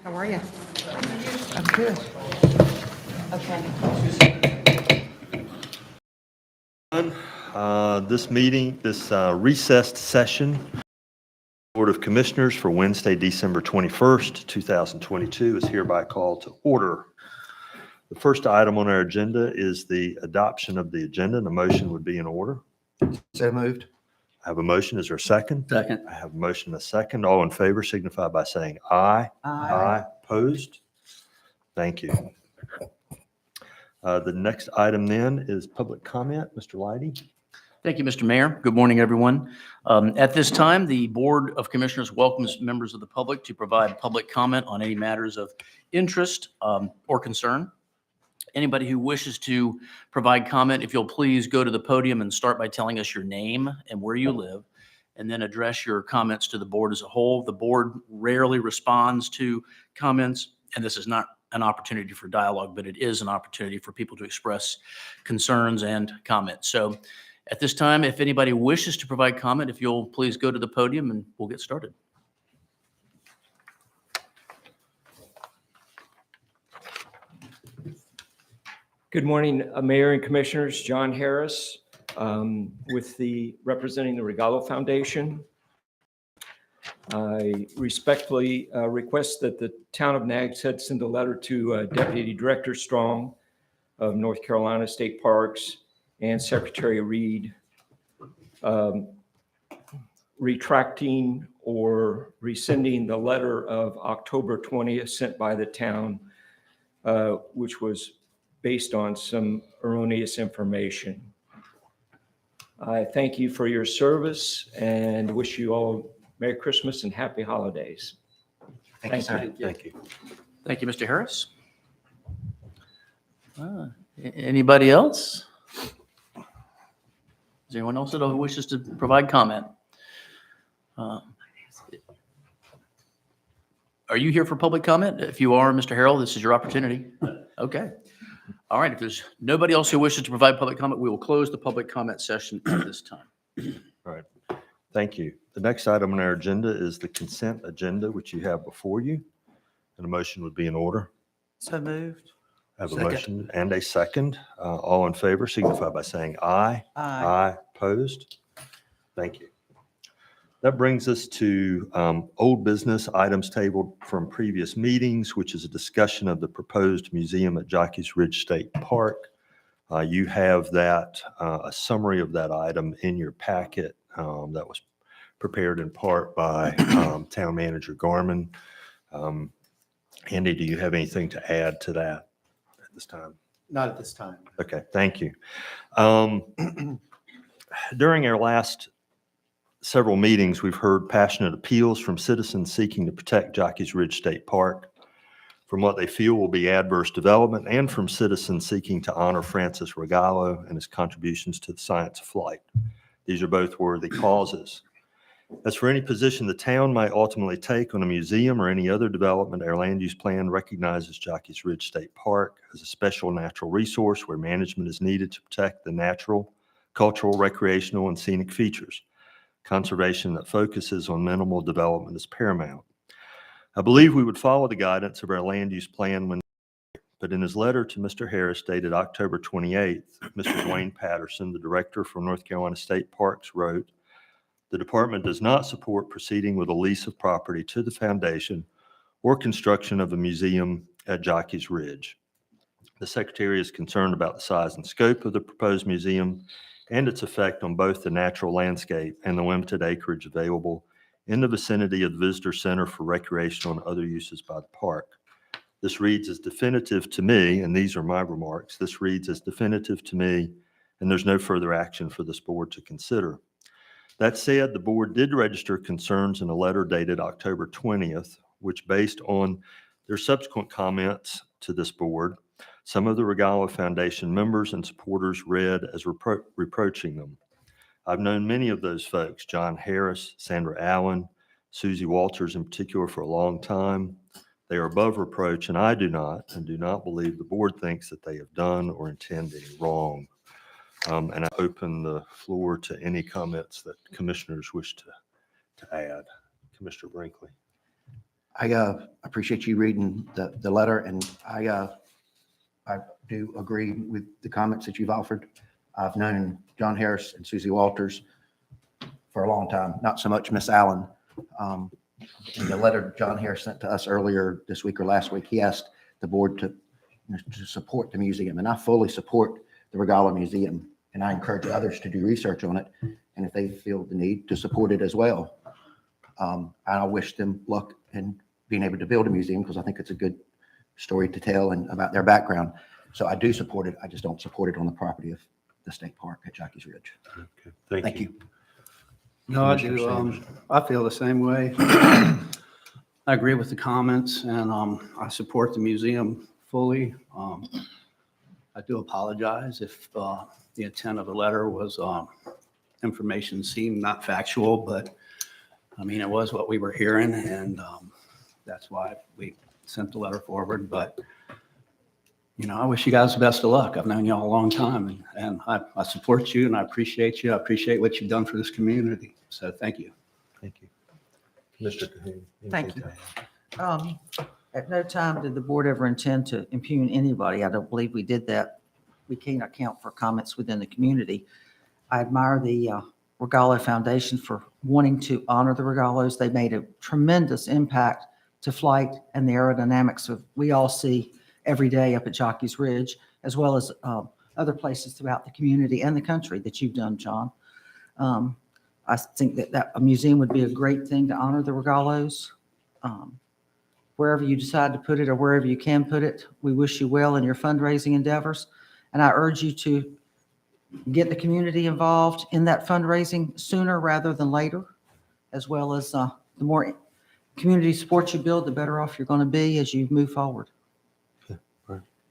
How are you? I'm good. Okay. This recessed session, Board of Commissioners for Wednesday, December 21st, 2022 is hereby called to order. The first item on our agenda is the adoption of the agenda, and a motion would be in order. So moved. I have a motion. Is there a second? Second. I have a motion and a second. All in favor signify by saying aye. Aye. Opposed? Thank you. The next item then is public comment. Mr. Leidy. Thank you, Mr. Mayor. Good morning, everyone. At this time, the Board of Commissioners welcomes members of the public to provide public comment on any matters of interest or concern. Anybody who wishes to provide comment, if you'll please go to the podium and start by telling us your name and where you live, and then address your comments to the board as a whole. The board rarely responds to comments, and this is not an opportunity for dialogue, but it is an opportunity for people to express concerns and comments. So at this time, if anybody wishes to provide comment, if you'll please go to the podium and we'll get started. Good morning, Mayor and Commissioners. John Harris representing the Regalo Foundation. I respectfully request that the town of Nags Head send a letter to Deputy Director Strong of North Carolina State Parks and Secretary Reed retracting or rescinding the letter of October 20th sent by the town, which was based on some erroneous information. I thank you for your service and wish you all Merry Christmas and Happy Holidays. Thank you. Thank you. Thank you, Mr. Harris. Anybody else? Is there anyone else that wishes to provide comment? Are you here for public comment? If you are, Mr. Harrell, this is your opportunity. Okay. All right. If there's nobody else who wishes to provide public comment, we will close the public comment session at this time. All right. Thank you. The next item on our agenda is the consent agenda, which you have before you. And a motion would be in order. So moved. I have a Second. motion and a second. All in favor signify by saying aye. Aye. Opposed? Thank you. That brings us to old business items tabled from previous meetings, which is a discussion of the proposed museum at Jockey's Ridge State Park. You have that, a summary of that item in your packet that was prepared in part by Town Manager Garman. Andy, do you have anything to add to that at this time? Not at this time. Okay, thank you. During our last several meetings, we've heard passionate appeals from citizens seeking to protect Jockey's Ridge State Park from what they feel will be adverse development, and from citizens seeking to honor Francis Regalo and his contributions to the science of flight. These are both worthy causes. As for any position the town might ultimately take on a museum or any other development, our land use plan recognizes Jockey's Ridge State Park as a special natural resource where management is needed to protect the natural, cultural, recreational, and scenic features. Conservation that focuses on minimal development is paramount. I believe we would follow the guidance of our land use plan but in his letter to Mr. Harris dated October 28th, Mr. Dwayne Patterson, the director for North Carolina State Parks, wrote, "The department does not support proceeding with a lease of property to the foundation or construction of a museum at Jockey's Ridge. The Secretary is concerned about the size and scope of the proposed museum and its effect on both the natural landscape and the limited acreage available in the vicinity of the Visitor Center for recreational and other uses by the park. This reads as definitive to me," and these are my remarks, "this reads as definitive to me, and there's no further action for this board to consider." That said, the board did register concerns in a letter dated October 20th, which, based on their subsequent comments to this board, some of the Regalo Foundation members and supporters read as reproaching them. I've known many of those folks, John Harris, Sandra Allen, Susie Walters in particular, for a long time. They are above reproach, and I do not believe the board thinks that they have done or intend any wrong. And I open the floor to any comments that commissioners wish to add. Commissioner Brinkley. I appreciate you reading the letter, and I do agree with the comments that you've offered. I've known John Harris and Susie Walters for a long time, not so much Miss Allen. In the letter John Harris sent to us earlier this week or last week, he asked the board to support the museum, and I fully support the Regala Museum, and I encourage others to do research on it, and if they feel the need, to support it as well. I wish them luck in being able to build a museum, because I think it's a good story to tell and about their background. So I do support it. I just don't support it on the property of the state park at Jockey's Ridge. Okay, Thank you. No, I Commissioner do. Sanders. I feel the same way. I agree with the comments, and I support the museum fully. I do apologize if the intent of the letter was information seemed not factual, but I mean, it was what we were hearing, and that's why we sent the letter forward. But I wish you guys the best of luck. I've known you all a long time, and I support you, and I appreciate you. I appreciate what you've done for this community. So thank you. Thank you. Mr. Cahoon. Thank anything you. to add? At no time did the board ever intend to impugn anybody. I don't believe we did that. We can't account for comments within the community. I admire the Regalo Foundation for wanting to honor the Regalos. They made a tremendous impact to flight and the aerodynamics of we all see every day up at Jockey's Ridge, as well as other places throughout the community and the country that you've done, John. I think that a museum would be a great thing to honor the Regalos. Wherever you decide to put it or wherever you can put it, we wish you well in your fundraising endeavors. And I urge you to get the community involved in that fundraising sooner rather than later, as well as the more community support you build, the better off you're going to be as you move forward.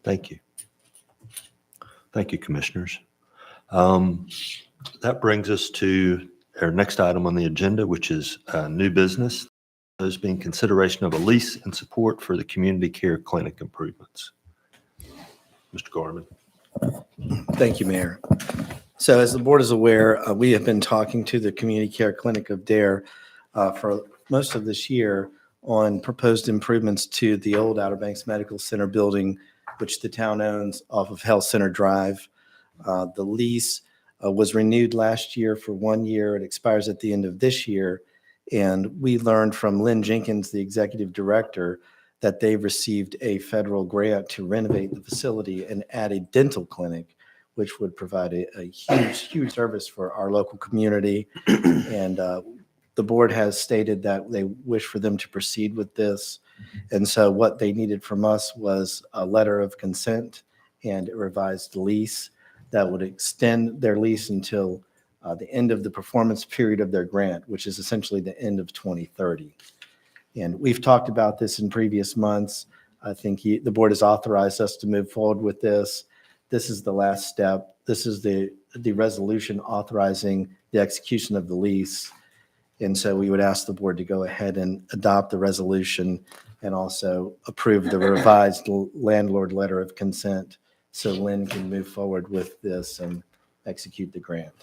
Thank you. Thank you, commissioners. That brings us to our next item on the agenda, which is new business. Those being consideration of a lease and support for the community care clinic improvements. Mr. Gorman. Thank you, Mayor. So as the board is aware, we have been talking to the Community Care Clinic of Dare for most of this year on proposed improvements to the old Outer Banks Medical Center building, which the town owns off of Health Center Drive. The lease was renewed last year for 1 year. It expires at the end of this year. And we learned from Lynn Jenkins, the executive director, that they've received a federal grant to renovate the facility and add a dental clinic, which would provide a huge service for our local community. And the board has stated that they wish for them to proceed with this. And so what they needed from us was a letter of consent and a revised lease that would extend their lease until the end of the performance period of their grant, which is essentially the end of 2030. And we've talked about this in previous months. I think the board has authorized us to move forward with this. This is the last step. This is the resolution authorizing the execution of the lease. And so we would ask the board to go ahead and adopt the resolution and also approve the revised landlord letter of consent so Lynn can move forward with this and execute the grant.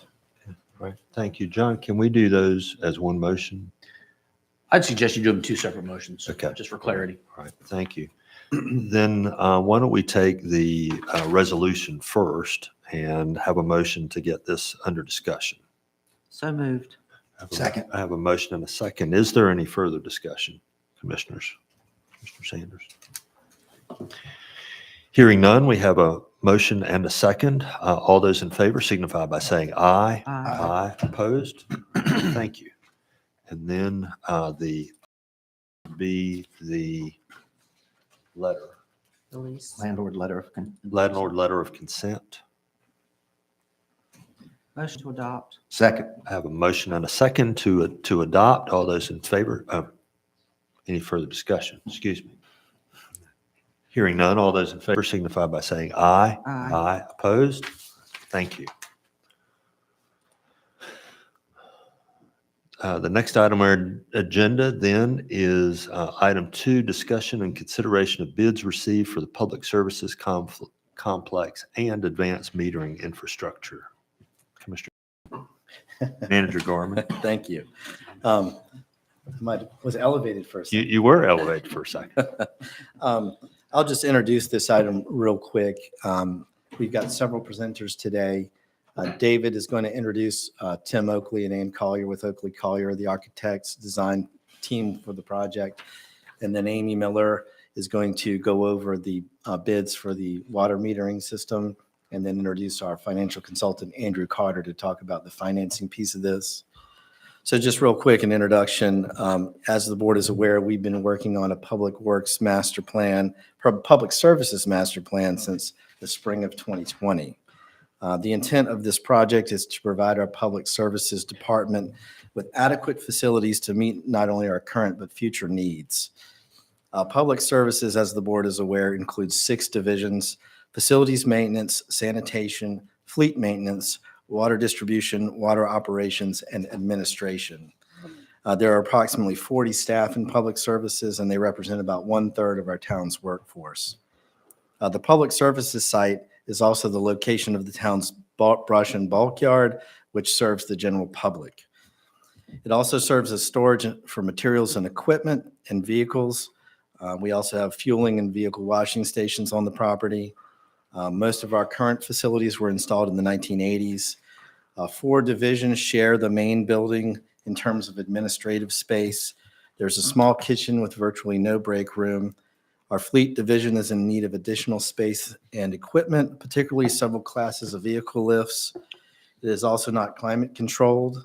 Right. Thank you. John, can we do those as one motion? I'd suggest you do them two separate motions, Okay. just for clarity. All right. Thank you. Then why don't we take the resolution first and have a motion to get this under discussion? So moved. Second. I have a motion and a second. Is there any further discussion, commissioners? Mr. Sanders? Hearing none, we have a motion and a second. All those in favor signify by saying aye. Aye. Opposed? Thank you. And then the letter, The lease. Landlord letter of landlord letter of consent. Motion to adopt. Second. I have a motion and a second to adopt. All those in favor? Any further discussion? Excuse me. Hearing none, all those in favor signify by saying aye. Aye. Opposed? Thank you. The next item on our agenda then is item 2, discussion and consideration of bids received for the public services complex and advanced metering infrastructure. Commissioner Manager Gorman. Thank you. Was elevated for a second. You were elevated for a second. I'll just introduce this item real quick. We've got several presenters today. David is going to introduce Tim Oakley and Ann Collier with Oakley Collier, the architects, design team for the project. And then Amy Miller is going to go over the bids for the water metering system and then introduce our financial consultant, Andrew Carter, to talk about the financing piece of this. So just real quick, an introduction. As the board is aware, we've been working on a public works master plan, public services master plan since the spring of 2020. The intent of this project is to provide our public services department with adequate facilities to meet not only our current but future needs. Public services, as the board is aware, includes 6 divisions: facilities maintenance, sanitation, fleet maintenance, water distribution, water operations, and administration. There are approximately 40 staff in public services, and they represent about 1/3 of our town's workforce. The public services site is also the location of the town's brush and bulk yard, which serves the general public. It also serves as storage for materials and equipment and vehicles. We also have fueling and vehicle washing stations on the property. Most of our current facilities were installed in the 1980s. 4 divisions share the main building in terms of administrative space. There's a small kitchen with virtually no break room. Our fleet division is in need of additional space and equipment, particularly several classes of vehicle lifts. It is also not climate controlled.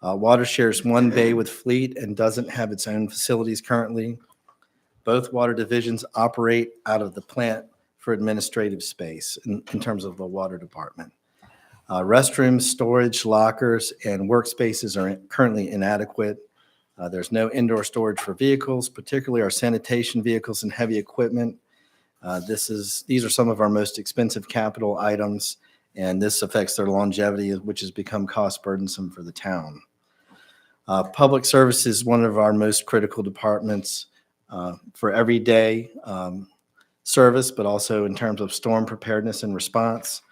Water shares 1 bay with fleet and doesn't have its own facilities currently. Both water divisions operate out of the plant for administrative space in terms of the water department. Restrooms, storage, lockers, and workspaces are currently inadequate. There's no indoor storage for vehicles, particularly our sanitation vehicles and heavy equipment. These are some of our most expensive capital items, and this affects their longevity, which has become cost burdensome for the town. Public service is one of our most critical departments for everyday service, but also in terms of storm preparedness and response.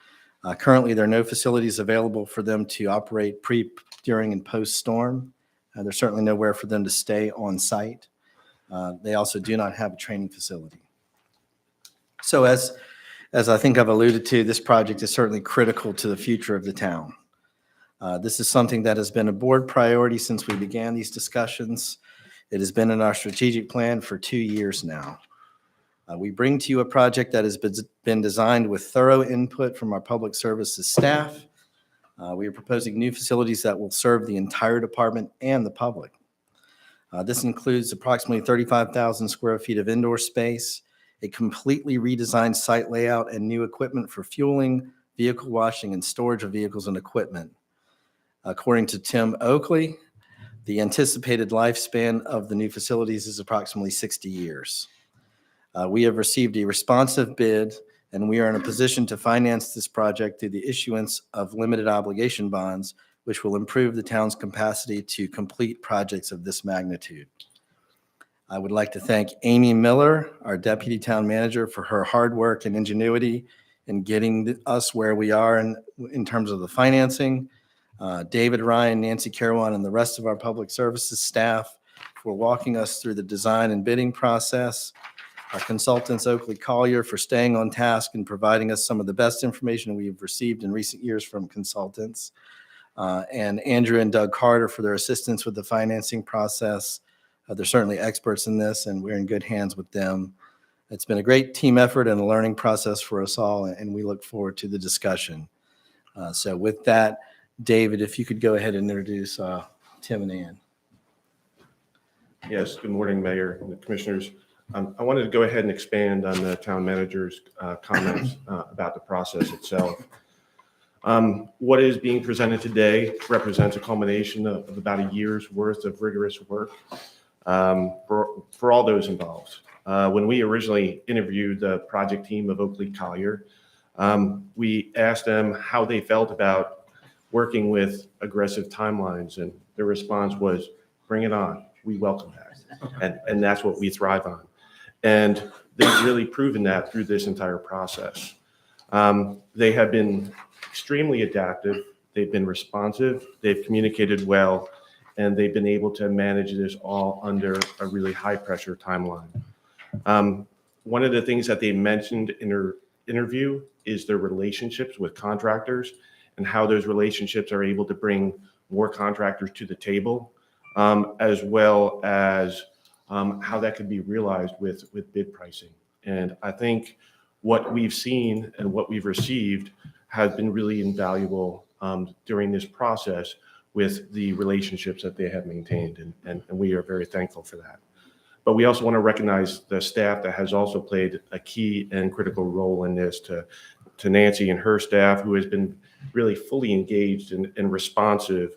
Currently, there are no facilities available for them to operate pre, during, and post-storm. There's certainly nowhere for them to stay on site. They also do not have a training facility. So as I think I've alluded to, this project is certainly critical to the future of the town. This is something that has been a board priority since we began these discussions. It has been in our strategic plan for 2 years now. We bring to you a project that has been designed with thorough input from our public services staff. We are proposing new facilities that will serve the entire department and the public. This includes approximately 35,000 square feet of indoor space, a completely redesigned site layout, and new equipment for fueling, vehicle washing, and storage of vehicles and equipment. According to Tim Oakley, the anticipated lifespan of the new facilities is approximately 60 years. We have received a responsive bid, and we are in a position to finance this project through the issuance of limited obligation bonds, which will improve the town's capacity to complete projects of this magnitude. I would like to thank Amy Miller, our deputy town manager, for her hard work and ingenuity in getting us where we are in terms of the financing. David Ryan, Nancy Caruana, and the rest of our public services staff for walking us through the design and bidding process. Our consultants, Oakley Collier, for staying on task and providing us some of the best information we've received in recent years from consultants. And Andrew and Doug Carter for their assistance with the financing process. They're certainly experts in this, and we're in good hands with them. It's been a great team effort and a learning process for us all, and we look forward to the discussion. So with that, David, if you could go ahead and introduce Tim and Ann. Yes, good morning, Mayor and the Commissioners. I wanted to go ahead and expand on the town manager's comments about the process itself. What is being presented today represents a culmination of about a year's worth of rigorous work for all those involved. When we originally interviewed the project team of Oakley Collier, we asked them how they felt about working with aggressive timelines, and their response was, "Bring it on. We welcome that." And that's what we thrive on. And they've really proven that through this entire process. They have been extremely adaptive. They've been responsive. They've communicated well. and they've been able to manage this all under a really high-pressure timeline. One of the things that they mentioned in their interview is their relationships with contractors and how those relationships are able to bring more contractors to the table, as well as how that could be realized with bid pricing. And I think what we've seen and what we've received has been really invaluable during this process with the relationships that they have maintained, and we are very thankful for that. But we also want to recognize the staff that has also played a key and critical role in this, to Nancy and her staff, who has been really fully engaged and responsive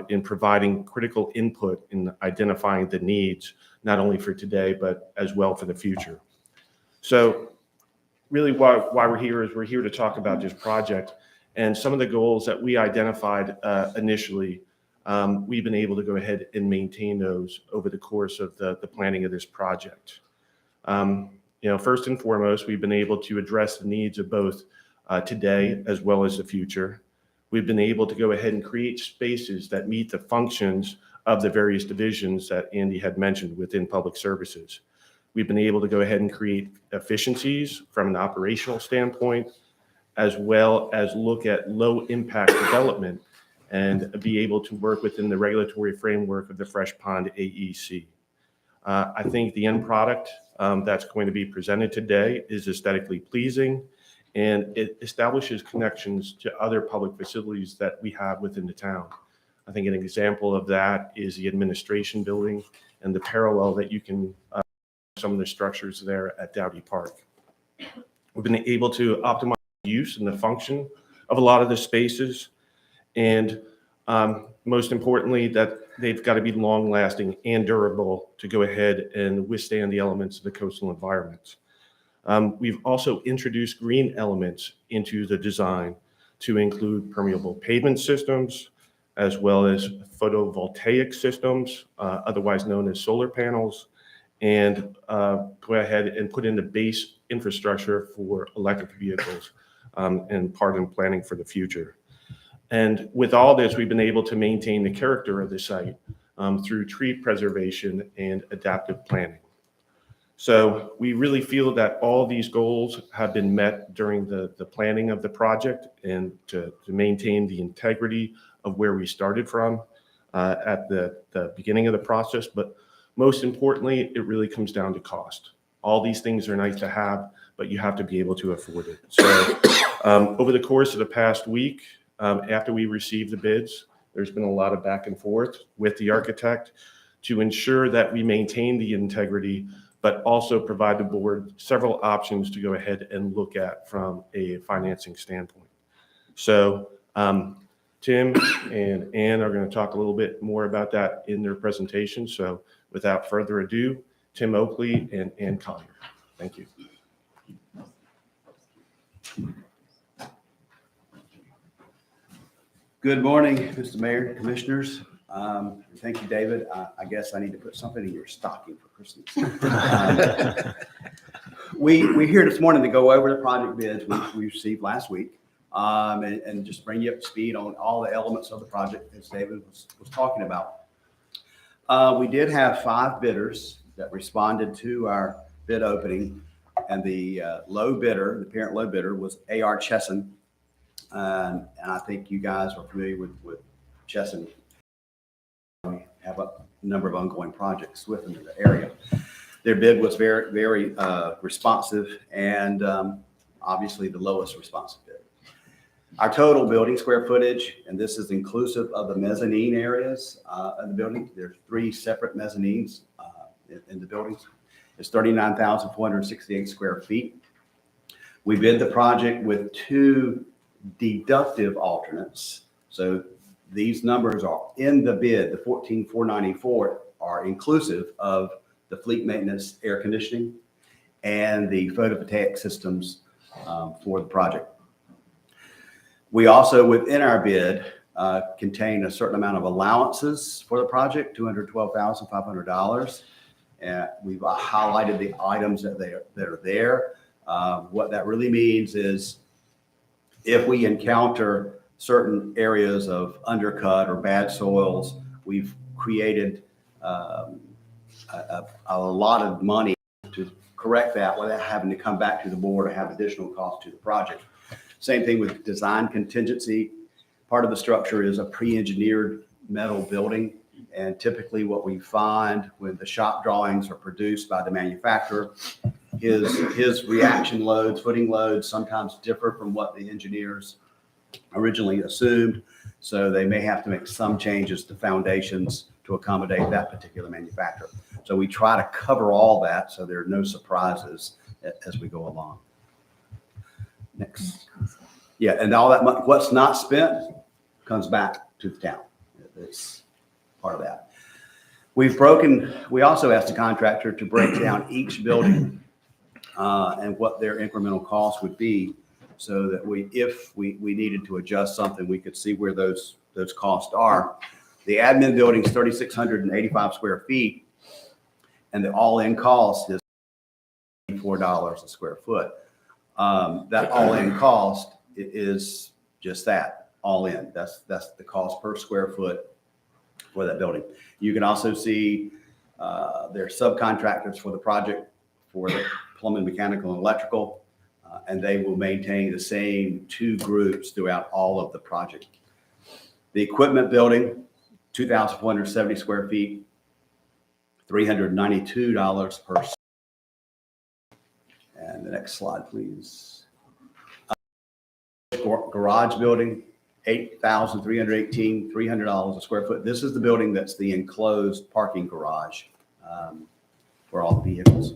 in providing critical input in identifying the needs, not only for today, but as well for the future. So really why we're here is we're here to talk about this project and some of the goals that we identified initially. We've been able to go ahead and maintain those over the course of the planning of this project. First and foremost, we've been able to address the needs of both today as well as the future. We've been able to go ahead and create spaces that meet the functions of the various divisions that Andy had mentioned within public services. We've been able to go ahead and create efficiencies from an operational standpoint, as well as look at low impact development and be able to work within the regulatory framework of the Fresh Pond AEC. I think the end product that's going to be presented today is aesthetically pleasing, and it establishes connections to other public facilities that we have within the town. I think an example of that is the administration building and the parallel that you can some of the structures there at Dowdy Park. We've been able to optimize use and the function of a lot of the spaces, and most importantly, that they've got to be long-lasting and durable to go ahead and withstand the elements of the coastal environment. We've also introduced green elements into the design to include permeable pavement systems, as well as photovoltaic systems, otherwise known as solar panels, and go ahead and put in the base infrastructure for electric vehicles and part in planning for the future. And with all this, we've been able to maintain the character of the site through tree preservation and adaptive planning. So we really feel that all these goals have been met during the planning of the project, and to maintain the integrity of where we started from at the beginning of the process. But most importantly, it really comes down to cost. All these things are nice to have, but you have to be able to afford it. So over the course of the past week, after we received the bids, there's been a lot of back and forth with the architect to ensure that we maintain the integrity, but also provide the board several options to go ahead and look at from a financing standpoint. So Tim and Ann are going to talk a little bit more about that in their presentation. So without further ado, Tim Oakley and Ann Collier. Thank you. Good morning, Mr. Mayor, Commissioners. Thank you, David. I guess I need to put something in your stocking for Christmas. We're here this morning to go over the project bids we received last week, and just bring you up to speed on all the elements of the project as David was talking about. We did have 5 bidders that responded to our bid opening, and the low bidder, the parent low bidder, was A.R. Chesson. And I think you guys are familiar with Chesson. We have a number of ongoing projects with them in the area. Their bid was very, very responsive, and obviously the lowest responsive bid. Our total building square footage, and this is inclusive of the mezzanine areas of the building. There's 3 separate mezzanines in the buildings. It's 39,468 square feet. We bid the project with 2 deductive alternates. So these numbers are in the bid. The 14,494 are inclusive of the fleet maintenance air conditioning and the photovoltaic systems for the project. We also, within our bid, contain a certain amount of allowances for the project, $212,500. We've highlighted the items that are there. What that really means is, if we encounter certain areas of undercut or bad soils, we've created a lot of money to correct that without having to come back to the board or have additional costs to the project. Same thing with design contingency. Part of the structure is a pre-engineered metal building. And typically what we find when the shop drawings are produced by the manufacturer, his reaction loads, footing loads sometimes differ from what the engineers originally assumed. So they may have to make some changes to foundations to accommodate that particular manufacturer. So we try to cover all that so there are no surprises as we go along. Next. Yeah, and all that money, what's not spent comes back to the town. It's part of that. We also asked the contractor to break down each building and what their incremental cost would be so that if we needed to adjust something, we could see where those costs are. The admin building is 3,685 square feet, and the all-in cost is $4 a square foot. That all-in cost is just that, all in. That's the cost per square foot for that building. You can also see their subcontractors for the project for the plumbing, mechanical, and electrical, and they will maintain the same two groups throughout all of the project. The equipment building, 2,470 square feet, $392 per. And the next slide, please. Garage building, $8,318, $300 a square foot. This is the building that's the enclosed parking garage for all the vehicles.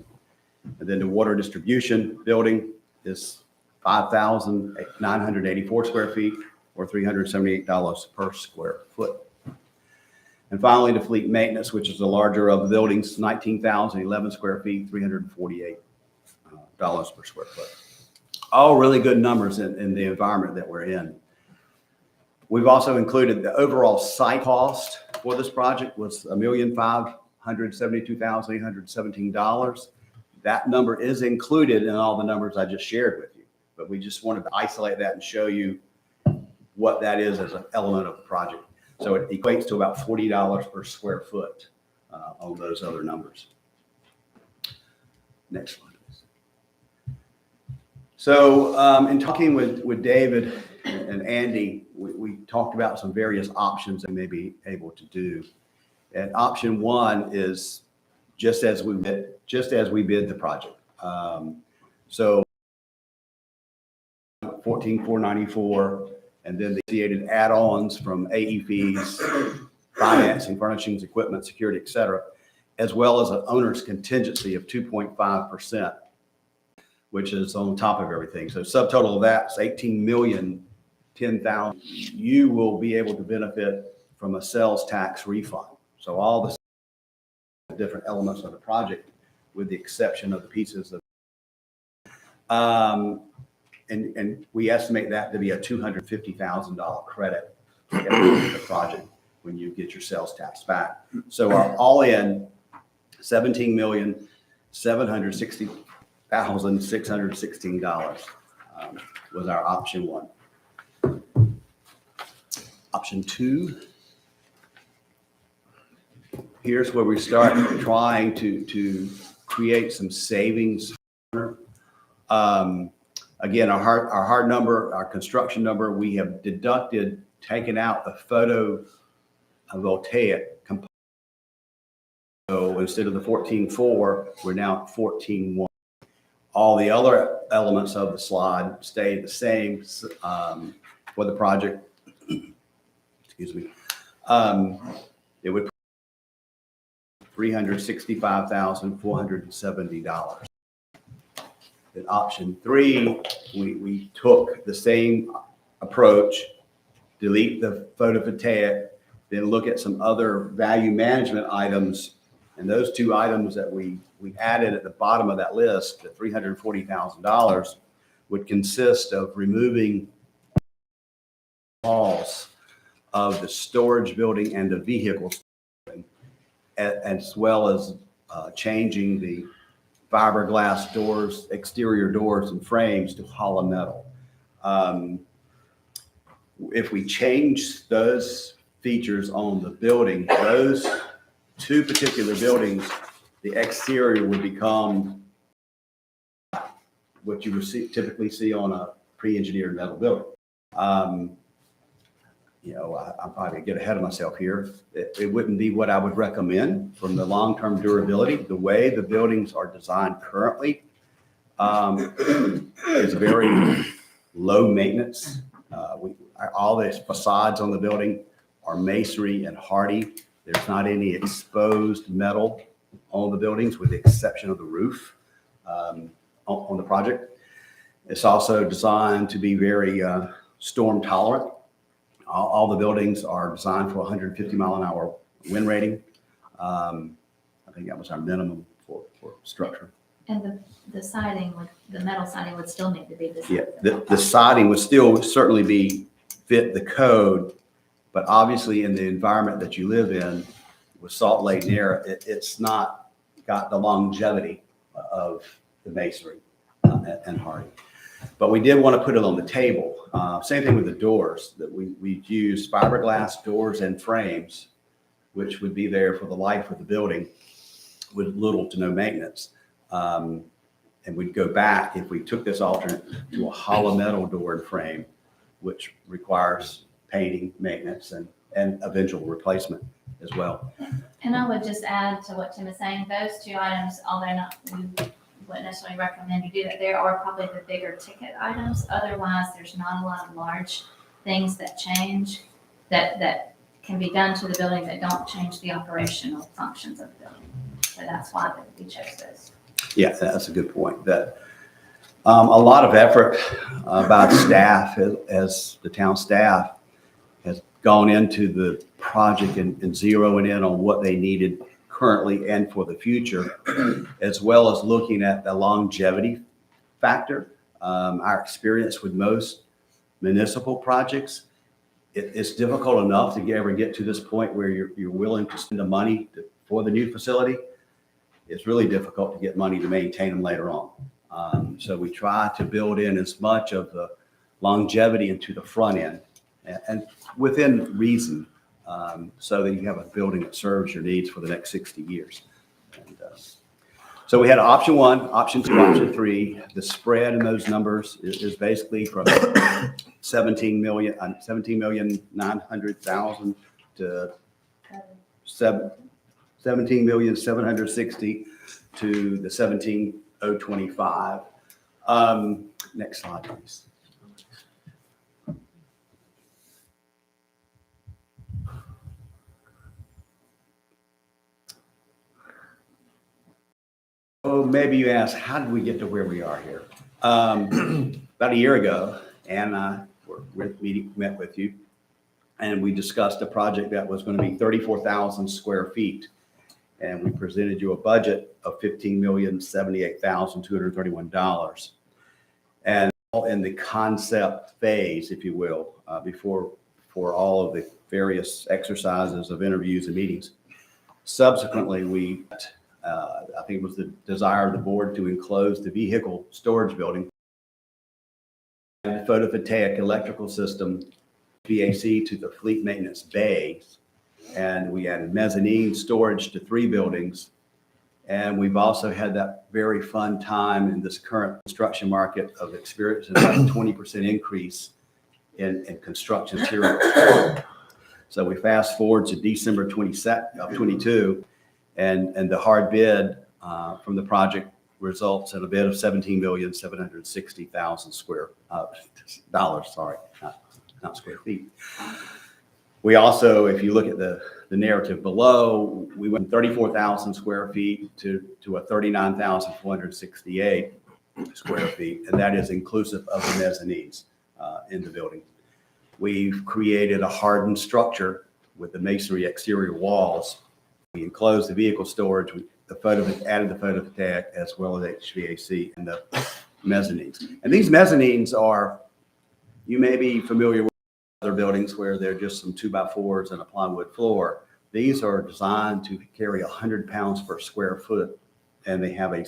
And then the water distribution building is 5,984 square feet or $378 per square foot. And finally, the fleet maintenance, which is the larger of the buildings, 19,011 square feet, $348 per square foot. All really good numbers in the environment that we're in. We've also included the overall site cost for this project was $1,572,817. That number is included in all the numbers I just shared with you, but we just wanted to isolate that and show you what that is as an element of the project. So it equates to about $40 per square foot on those other numbers. Next slide, please. So in talking with David and Andy, we talked about some various options they may be able to do. And option one is just as we bid the project. So 14,494, and then the associated add-ons from AE fees, financing, furnishings, equipment, security, et cetera, as well as an owner's contingency of 2.5%, which is on top of everything. So subtotal of that is $18,010,000. You will be able to benefit from a sales tax refund. So all the different elements of the project, with the exception of the pieces of, and we estimate that to be a $250,000 credit to the project when you get your sales tax back. So our all-in $17,760,616 was our option one. Option two. Here's where we start trying to create some savings. Again, our hard number, our construction number, we have taken out the photovoltaic component. So instead of the 14.4, we're now at 14.1. All the other elements of the slide stay the same for the project. Excuse me. It would $365,470. In option three, we took the same approach, delete the photovoltaic, then look at some other value management items. And those two items that we added at the bottom of that list, at $340,000, would consist of removing walls of the storage building and the vehicles, as well as changing the fiberglass doors, exterior doors and frames to hollow metal. If we change those features on the building. Those two particular buildings, the exterior would become what you would typically see on a pre-engineered metal building. I'm probably gonna get ahead of myself here. It wouldn't be what I would recommend from the long-term durability. The way the buildings are designed currently is very low maintenance. All the facades on the building are masonry and hardy. There's not any exposed metal on the buildings with the exception of the roof on the project. It's also designed to be very storm tolerant. All the buildings are designed for 150 mile an hour wind rating. I think that was our minimum for structure. And the siding, the metal siding would still need to be the same. Yeah, the siding would still certainly fit the code, but obviously in the environment that you live in with salt laden air, it's not got the longevity of the masonry and hardy. But we did want to put it on the table. Same thing with the doors, that we use fiberglass doors and frames, which would be there for the life of the building with little to no maintenance. And we'd go back, if we took this alternate, to a hollow metal door and frame, which requires painting, maintenance, and eventual replacement as well. And I would just add to what Tim is saying, those two items, although we wouldn't necessarily recommend you do that, there are probably the bigger ticket items. Otherwise, there's not a lot of large things that change that can be done to the building that don't change the operational functions of the building. So that's why we chose those. Yeah, that's a good point. That a lot of effort by staff, as the town staff, has gone into the project and zeroing in on what they needed currently and for the future, as well as looking at the longevity factor. Our experience with most municipal projects, it's difficult enough to ever get to this point where you're willing to spend the money for the new facility. It's really difficult to get money to maintain them later on. So we try to build in as much of the longevity into the front end and within reason, so that you have a building that serves your needs for the next 60 years. And, so we had option 1, option 2, option 3. The spread in those numbers is basically from 17,900,000 to 17,760,000 to the 17,025. Next slide, please. Oh, maybe you ask, how did we get to where we are here? About a year ago, Ann and I met with you, and we discussed a project that was going to be 34,000 square feet. And we presented you a budget of $15,078,231. And in the concept phase, if you will, for all of the various exercises of interviews and meetings. Subsequently, I think it was the desire of the board to enclose the vehicle storage building, and photovoltaic electrical system, VAC, to the fleet maintenance bay. And we added mezzanine storage to 3 buildings. And we've also had that very fun time in this current construction market of experiencing about a 20% increase in construction materials. So we fast forward to December 22nd of 22, and the hard bid from the project results in a bid of $17,760,000 dollars. Sorry, not square feet. We also, if you look at the narrative below, we went from 34,000 square feet to a 39,468 square feet, and that is inclusive of the mezzanines in the building. We've created a hardened structure with the masonry exterior walls. We enclosed the vehicle storage, added the photovoltaic as well as HVAC and the mezzanines. And these mezzanines are, you may be familiar with other buildings where they're just some 2x4s and a plywood floor. These are designed to carry 100 pounds per square foot, and they have a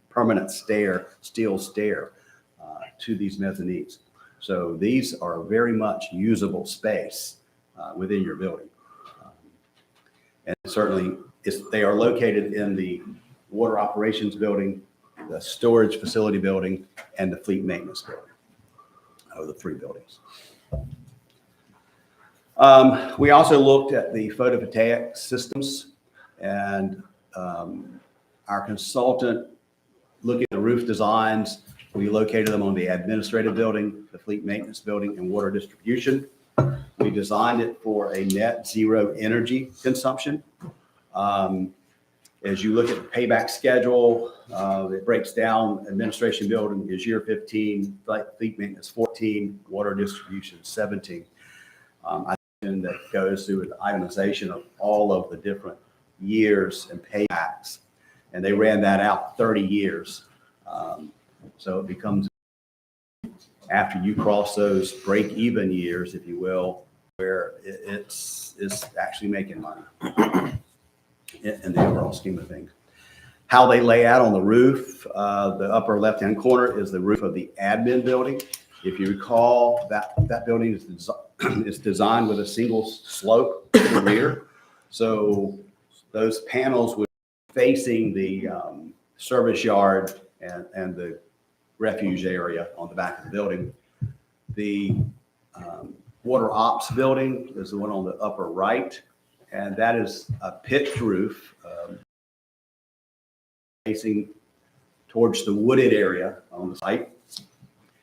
permanent steel stair to these mezzanines. So these are very much usable space within your building. And certainly, they are located in the water operations building, the storage facility building, and the fleet maintenance building, are the three buildings. We also looked at the photovoltaic systems, and our consultant looking at the roof designs, we located them on the administrative building, the fleet maintenance building, and water distribution. We designed it for a net zero energy consumption. As you look at the payback schedule, it breaks down administration building is year 15, fleet maintenance 14, water distribution 17. I think that goes through an itemization of all of the different years and paybacks. And they ran that out 30 years. So it becomes, after you cross those break-even years, if you will, where it's actually making money in the overall scheme of things. How they lay out on the roof, the upper left-hand corner is the roof of the admin building. If you recall, that building is designed with a single slope in the rear. So those panels would be facing the service yard and the refuge area on the back of the building. The water ops building is the one on the upper right, and that is a pitched roof facing towards the wooded area on the site.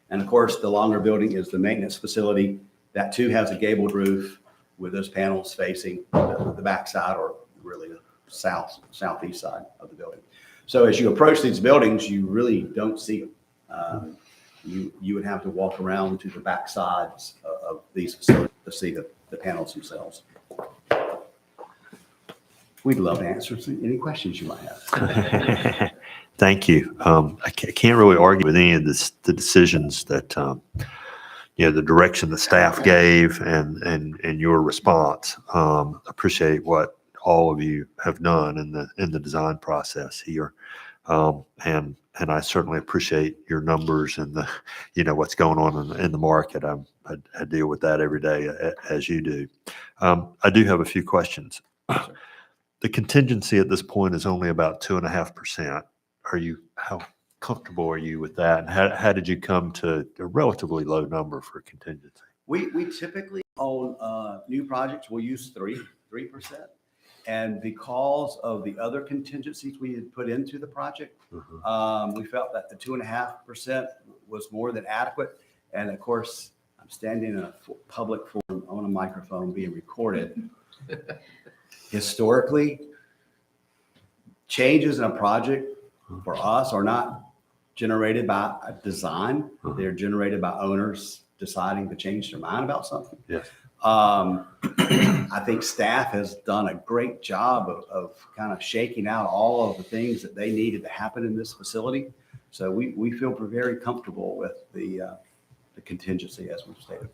And of course, the longer building is the maintenance facility. That too has a gabled roof with those panels facing the back side, or really the southeast side of the building. So as you approach these buildings, you really don't see them. You would have to walk around to the back sides of these facilities to see the panels themselves. We'd love to answer any questions you might have. Thank you. I can't really argue with any of the decisions that, the direction the staff gave and your response. Appreciate what all of you have done in the design process here. And I certainly appreciate your numbers and what's going on in the market. I deal with that every day as you do. I do have a few questions. The contingency at this point is only about 2.5%. How comfortable are you with that? And how did you come to a relatively low number for contingency? We typically on new projects, we'll use 3%. And because of the other contingencies we had put into the project, we felt that the 2.5% was more than adequate. And of course, I'm standing in a public forum on a microphone being recorded. Historically, changes in a project for us are not generated by a design. They're generated by owners deciding to change their mind about something. Yes. I think staff has done a great job of kind of shaking out all of the things that they needed to happen in this facility. So we feel very comfortable with the contingency as we've stated.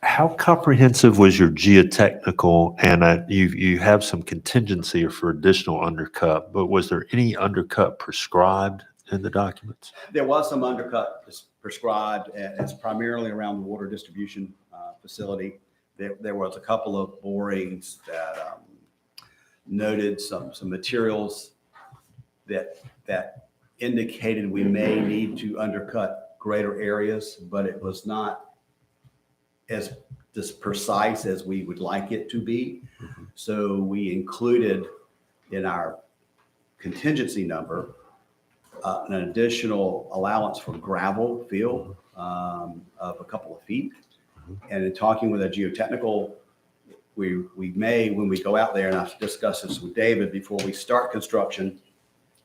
How comprehensive was your geotechnical? And you have some contingency for additional undercut, but was there any undercut prescribed in the documents? There was some undercut prescribed, and it's primarily around the water distribution facility. There was a couple of borings that noted some materials that indicated we may need to undercut greater areas, but it was not as precise as we would like it to be. So we included in our contingency number an additional allowance for gravel fill of a couple of feet. And in talking with a geotechnical, we may, when we go out there, and I've discussed this with David before we start construction,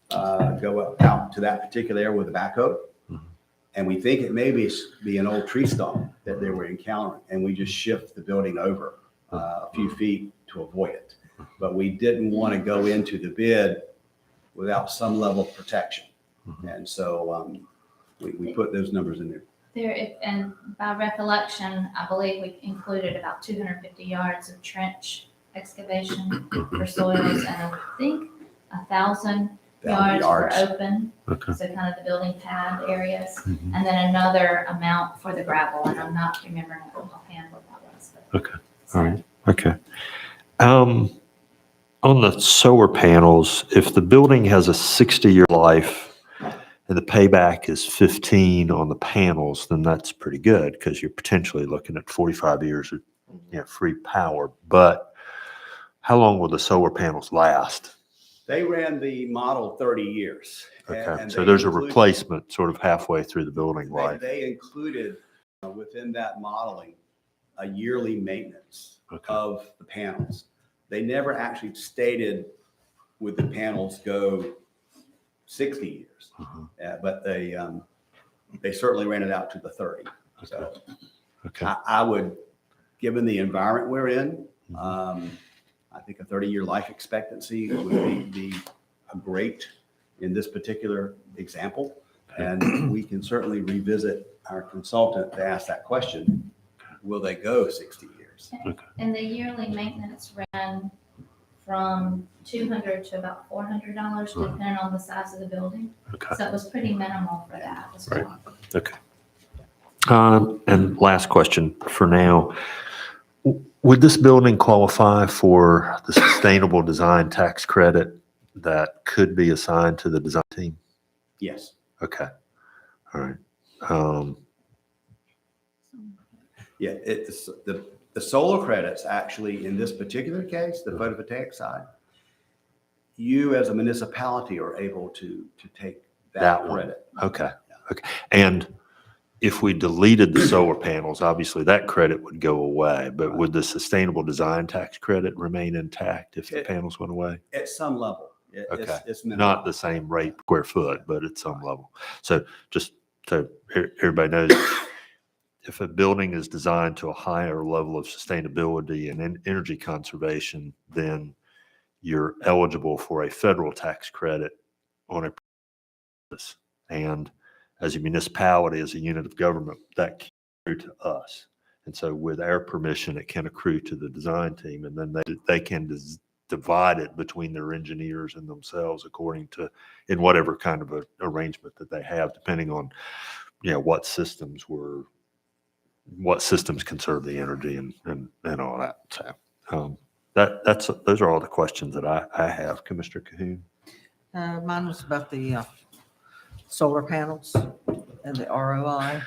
go out to that particular area with a backhoe. And we think it may be an old tree stump that they were encountering, and we just shift the building over a few feet to avoid it. But we didn't want to go into the bid without some level of protection. And so we put those numbers in there. And by recollection, I believe we included about 250 yards of trench excavation for soils, and I think 1,000 down the yards for yards. open, Okay. so kind of the building pad areas, Mhm. and then another amount for the gravel, and I'm not remembering offhand what that was. but- Okay. All right. Okay. On the solar panels, if the building has a 60-year life and the payback is 15 on the panels, then that's pretty good because you're potentially looking at 45 years of free power. But how long will the solar panels last? They ran the model 30 years. Okay. and So they there's a included- replacement sort of halfway through the building They, life. they included within that modeling a yearly maintenance Okay. of the panels. They never actually stated would the panels go 60 years, but they certainly ran it out to the 30. So Okay. I would, given the environment we're in, I think a 30-year life expectancy would be a great in this particular example. And we can certainly revisit our consultant to ask that question. Will they go 60 years? And the yearly maintenance ran from $200 to about $400, depending on the size of the building. Okay. So it was pretty minimal for that as Right. well. Okay. And last question for now. Would this building qualify for the sustainable design tax credit that could be assigned to the design team? Yes. Okay. All right. Yeah, it's the solar credits actually, in this particular case, the photovoltaic side, you as a municipality are able to take that That one. credit. Okay. Okay. And if we deleted the solar panels, obviously that credit would go away, but would the sustainable design tax credit remain intact if the panels went away? At some level. Okay. It's minimal. Not the same rate per square foot, but at some level. So just so everybody knows, if a building is designed to a higher level of sustainability and energy conservation, then you're eligible for a federal tax credit on a purpose. And as a municipality, as a unit of government, that can accrue to us. And so with our permission, it can accrue to the design team, and then they can divide it between their engineers and themselves according to, in whatever kind of a arrangement that they have, depending on, what systems conserve the energy and all that. So those are all the questions that I have. Commissioner Cahoon? Mine was about the solar panels and the ROI.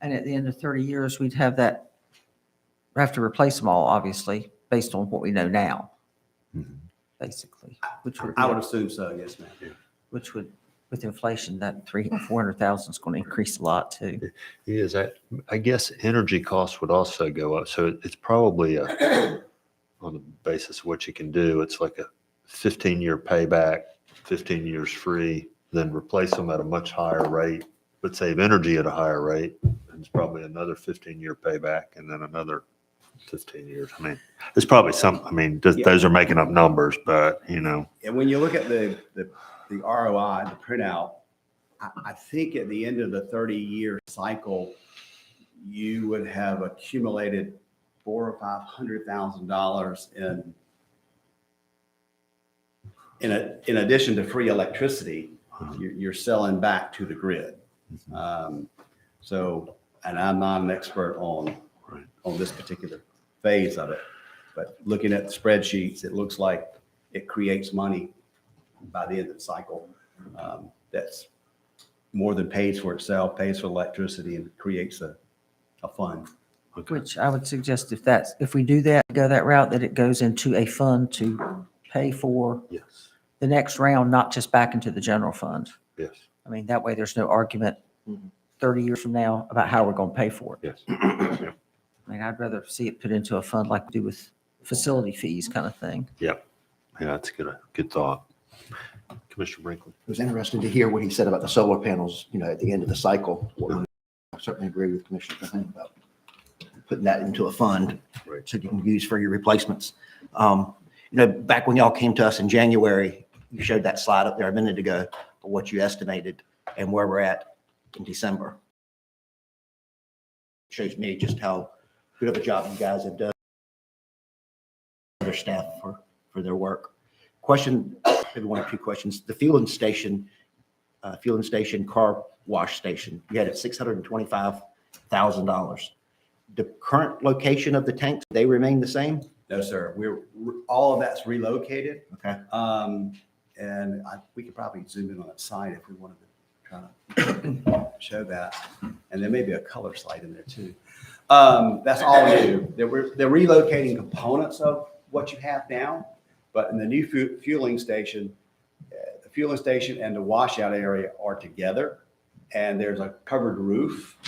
And at the end of 30 years, we'd have to replace them all, obviously, based on what we know now, basically, which would, I would assume so, yes, ma'am. which would, with inflation, that 400,000 is going to increase a lot too. It is. I guess energy costs would also go up. So it's probably on the basis of what you can do, it's like a 15-year payback, 15 years free, then replace them at a much higher rate, but save energy at a higher rate. And it's probably another 15-year payback and then another 15 years. I mean, there's probably those are making up numbers, but And when you look at the ROI, the printout, I think at the end of the 30-year cycle, you would have accumulated $400,000 or $500,000 in addition to free electricity, you're selling back to the grid. So, and I'm not an expert on this particular phase of it, but looking at the spreadsheets, it looks like it creates money by the end of the cycle. That's more than pays for itself, pays for electricity, and creates a fund. Which I would suggest if we do that, go that route, that it goes into a fund to pay for yes, the next round, not just back into the general fund. yes, I mean, that way there's no argument 30 years from now about how we're going to pay for it. yes. I mean, I'd rather see it put into a fund like we do with facility fees kind of thing. Yeah, that's a good thought. Commissioner Brinkley. It was interesting to hear what he said about the solar panels, at the end of the cycle. I certainly agree with Commissioner Cahoon about putting that into a fund Right. so you can use for your replacements. Back when y'all came to us in January, you showed that slide up there a minute ago for what you estimated and where we're at in December. Shows me just how good of a job you guys have done, other staff for their work. Question, maybe one or two questions. The fueling station car wash station, you had it $625,000. The current location of the tanks, they remain the same? No, sir. All of that's relocated. Okay. And we could probably zoom in on that site if we wanted to try to show that. And there may be a color slide in there too. That's all new. They're relocating components of what you have now, but in the new fueling station, the fueling station and the washout area are together. And there's a covered roof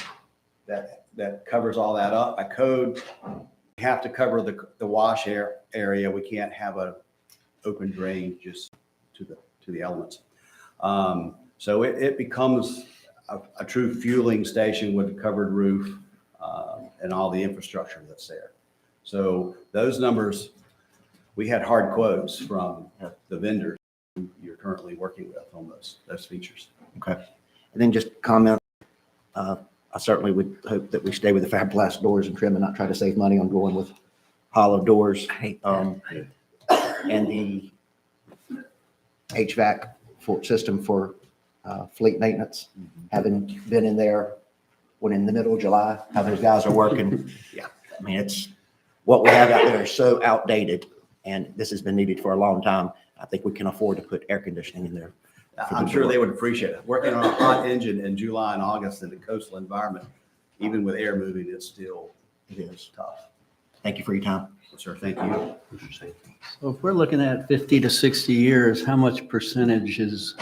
that covers all that up. By code, we have to cover the wash area. We can't have an open drain just to the elements. So it becomes a true fueling station with a covered roof and all the infrastructure that's there. So those numbers, we had hard quotes from the vendors who you're currently working with on those features. Okay. And then just comment, I certainly would hope that we stay with the fiberglass doors and trim and not try to save money on going with hollow doors. And the HVAC system for fleet maintenance, having been in there when in the middle of July, how those guys are working. Yeah, I mean, it's what we have out there is so outdated, and this has been needed for a long time. I think we can afford to put air conditioning in there. I'm sure they would appreciate it. Working on a hot engine in July and August in the coastal environment, even with air moving, it is tough. Thank you for your time. Sir, thank you. So if we're looking at 50 to 60 years, how much percentage is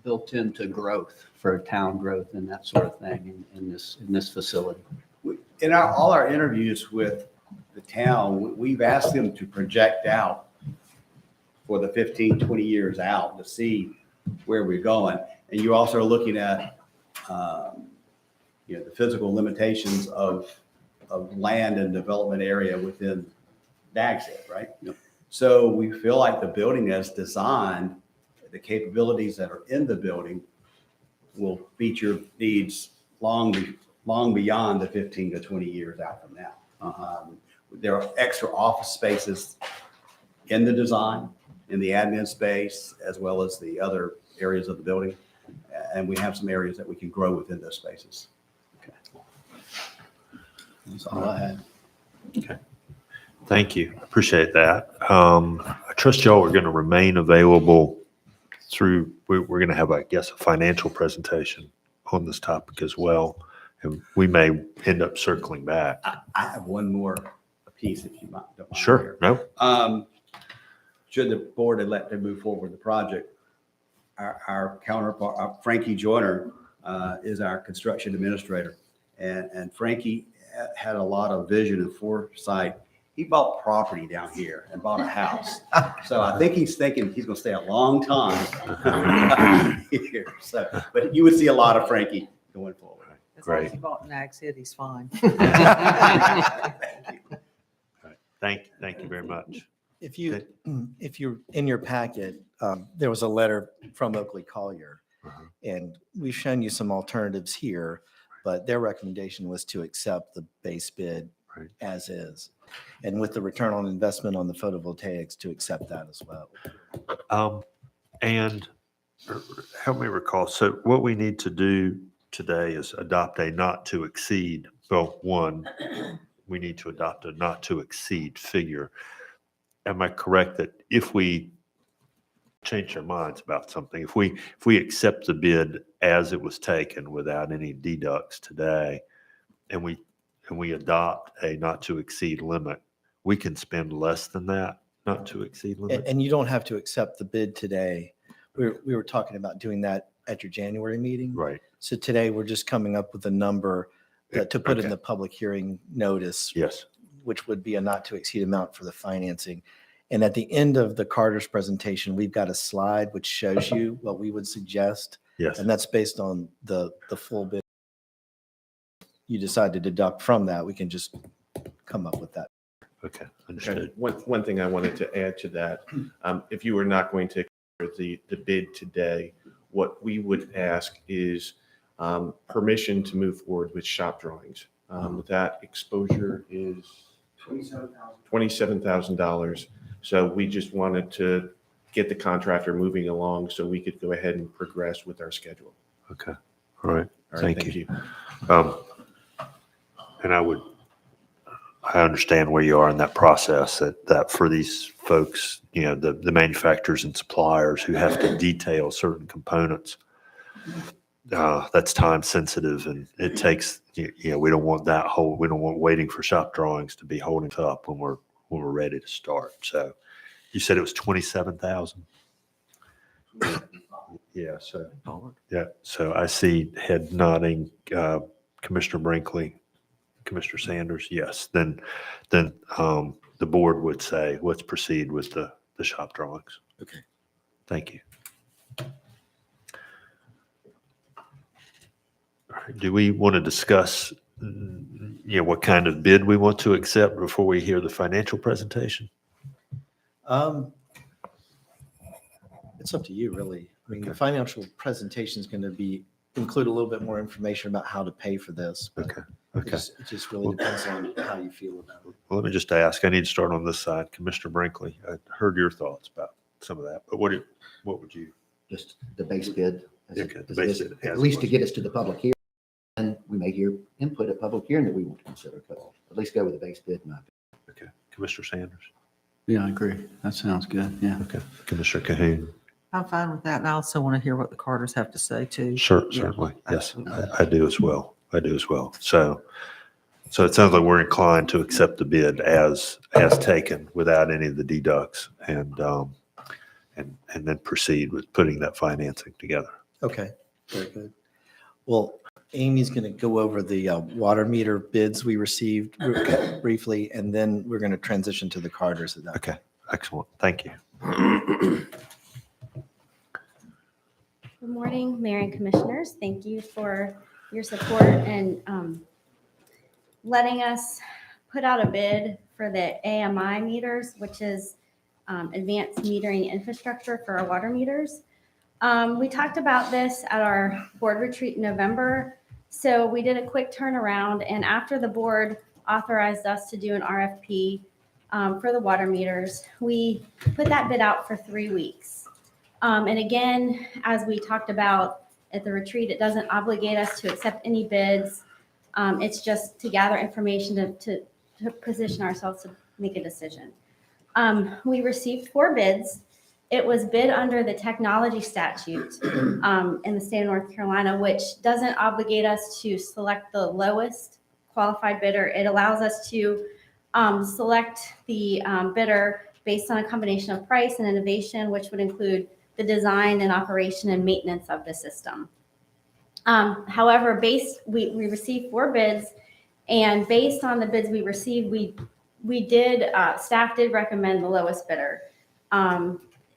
built into growth for town growth and that sort of thing in this facility? In all our interviews with the town, we've asked them to project out for the 15, 20 years out to see where we're going. And you also are looking at, the physical limitations of land and development area within Nags, right? Yep. So we feel like the building as designed, the capabilities that are in the building will meet your needs long beyond the 15 to 20 years out from now. There are extra office spaces in the design, in the admin space, as well as the other areas of the building. And we have some areas that we can grow within those spaces. Okay. That's all I had. Okay. Thank you. Appreciate that. I trust y'all are going to remain available through, we're going to have, I guess, a financial presentation on this topic as well. And we may end up circling back. I have one more piece if you don't mind. Sure. No? Should the board elect to move forward with the project, our counterpart, Frankie Joyner, is our construction administrator. And Frankie had a lot of vision and foresight. He bought property down here and bought a house. So I think he's thinking he's going to stay a long time here. So, but you would see a lot of Frankie going forward. As long as Great. he bought Nags Head, he's fine. Thank you very much. If you're in your packet, there was a letter from Oakley Collier, and we've shown you some alternatives here, but their recommendation was to accept the base bid as is. And with the return on investment on the photovoltaics, to accept that as well. And help me recall, so what we need to do today is adopt a not to exceed, well, one, we need to adopt a not to exceed figure. Am I correct that if we change our minds about something, if we accept the bid as it was taken without any deducts today, and we adopt a not to exceed limit, we can spend less than that not to exceed limit? And you don't have to accept the bid today. We were talking about doing that at your January meeting. Right. So today, we're just coming up with a number to put in Okay. the public hearing notice, Yes. which would be a not to exceed amount for the financing. And at the end of the Carter's presentation, we've got a slide which shows you what we would suggest. Yes. And that's based on the full bid. You decide to deduct from that, we can just come up with that. Okay. Okay. Understood. One thing I wanted to add to that, if you were not going to accept the bid today, what we would ask is permission to move forward with shop drawings. That exposure is $27,000. So we just wanted to get the contractor moving along so we could go ahead and progress with our schedule. Okay. All right. All right, Thank you. And I understand where you are in that process, that for these folks, the manufacturers and suppliers who have to detail certain components, that's time sensitive and it takes, we don't want we don't want waiting for shop drawings to be holding us up when we're ready to start. So you said it was 27,000? Yeah. So I see head nodding, Commissioner Brinkley, Commissioner Sanders. Yes. Then the board would say, let's proceed with the shop drawings. Okay. Thank you. All right. Do we want to discuss, what kind of bid we want to accept before we hear the financial presentation? It's up to you, really. I mean, the Okay. financial presentation is going to include a little bit more information about how to pay for this. But Okay. It Okay. just really depends on how you feel about it. Well, let me just ask, I need to start on this side. Commissioner Brinkley, I heard your thoughts about some of that, but what would you? Just the base bid. Okay, the base bid, At as least it to was. get us to the public hearing. And we may hear input at public hearing that we want to consider, but at least go with the base bid, in my opinion. Okay. Commissioner Sanders? Yeah, I agree. That sounds good. Yeah. Okay. Commissioner Cahoon? I'm fine with that. And I also want to hear what the Carters have to say too. Sure, Yeah, certainly. Yes, absolutely. I do as well. I do as well. So it sounds like we're inclined to accept the bid as taken without any of the deducts and then proceed with putting that financing together. Okay, very good. Well, Amy's going to go over the water meter bids we received briefly, and then we're going to transition to the Carters at that. Okay, excellent. Thank you. Good morning, Mayor and Commissioners. Thank you for your support and letting us put out a bid for the AMI meters, which is advanced metering infrastructure for our water meters. We talked about this at our board retreat in November. So we did a quick turnaround, and after the board authorized us to do an RFP for the water meters, we put that bid out for 3 weeks. And again, as we talked about at the retreat, it doesn't obligate us to accept any bids. It's just to gather information to position ourselves to make a decision. We received 4 bids. It was bid under the technology statute in the state of North Carolina, which doesn't obligate us to select the lowest qualified bidder. It allows us to select the bidder based on a combination of price and innovation, which would include the design and operation and maintenance of the system. However, we received 4 bids, and based on the bids we received, staff did recommend the lowest bidder.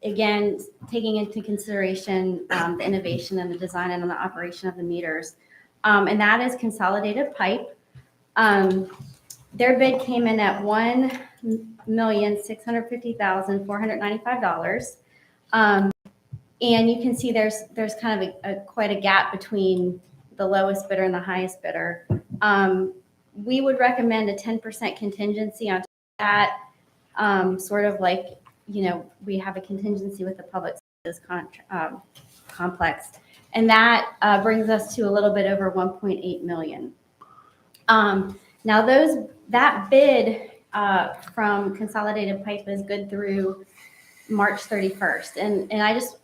Again, taking into consideration the innovation and the design and the operation of the meters. And that is Consolidated Pipe. Their bid came in at $1,650,495. And you can see there's kind of quite a gap between the lowest bidder and the highest bidder. We would recommend a 10% contingency on that, sort of like, we have a contingency with the public services complex. And that brings us to a little bit over 1.8 million. Now that bid from Consolidated Pipe is good through March 31st. And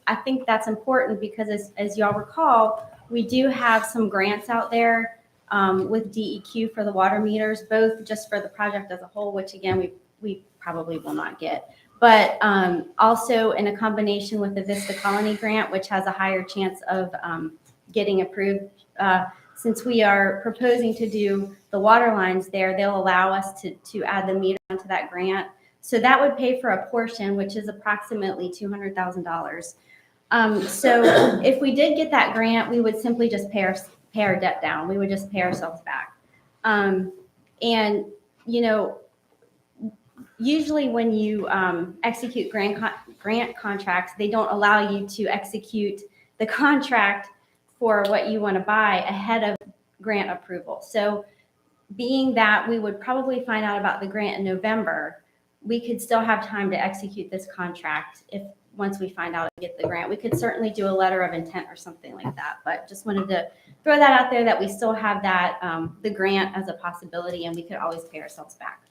I think that's important because as y'all recall, we do have some grants out there with DEQ for the water meters, both just for the project as a whole, which again, we probably will not get, but also in a combination with the Vista Colony grant, which has a higher chance of getting approved. Since we are proposing to do the water lines there, they'll allow us to add the meter onto that grant. So that would pay for a portion, which is approximately $200,000. So if we did get that grant, we would simply just pay our debt down. We would just pay ourselves back. And, usually when you execute grant contracts, they don't allow you to execute the contract for what you want to buy ahead of grant approval. So being that we would probably find out about the grant in November, we could still have time to execute this contract if once we find out and get the grant. We could certainly do a letter of intent or something like that, but just wanted to throw that out there that we still have that, the grant as a possibility, and we could always pay ourselves back.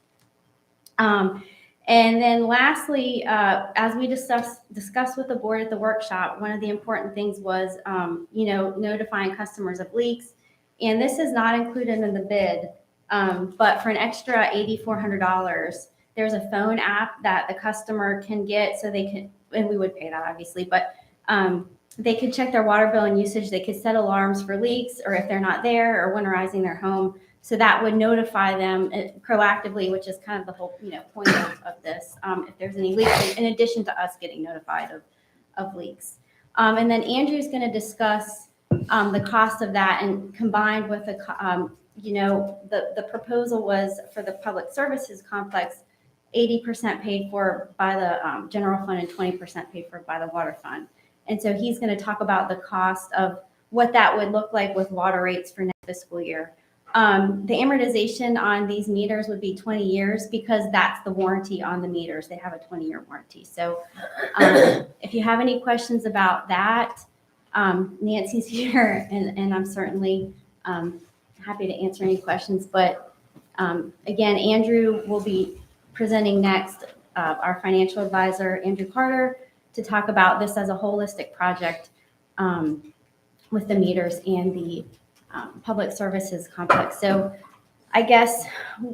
And then lastly, as we discussed with the board at the workshop, one of the important things was, notifying customers of leaks. And this is not included in the bid, but for an extra $8,400, there's a phone app that the customer can get so they can, and we would pay that obviously, but they could check their water bill and usage. They could set alarms for leaks or if they're not there or winterizing their home. So that would notify them proactively, which is kind of the whole, point of this, if there's any leaks, in addition to us getting notified of leaks. And then Andrew's going to discuss the cost of that, and combined with the proposal was for the public services complex, 80% paid for by the general fund and 20% paid for by the water fund. And so he's going to talk about the cost of what that would look like with water rates for next fiscal year. The amortization on these meters would be 20 years because that's the warranty on the meters. They have a 20-year warranty. So if you have any questions about that, Nancy's here, and I'm certainly happy to answer any questions. But again, Andrew will be presenting next, our financial advisor, Andrew Carter, to talk about this as a holistic project with the meters and the public services complex. So I guess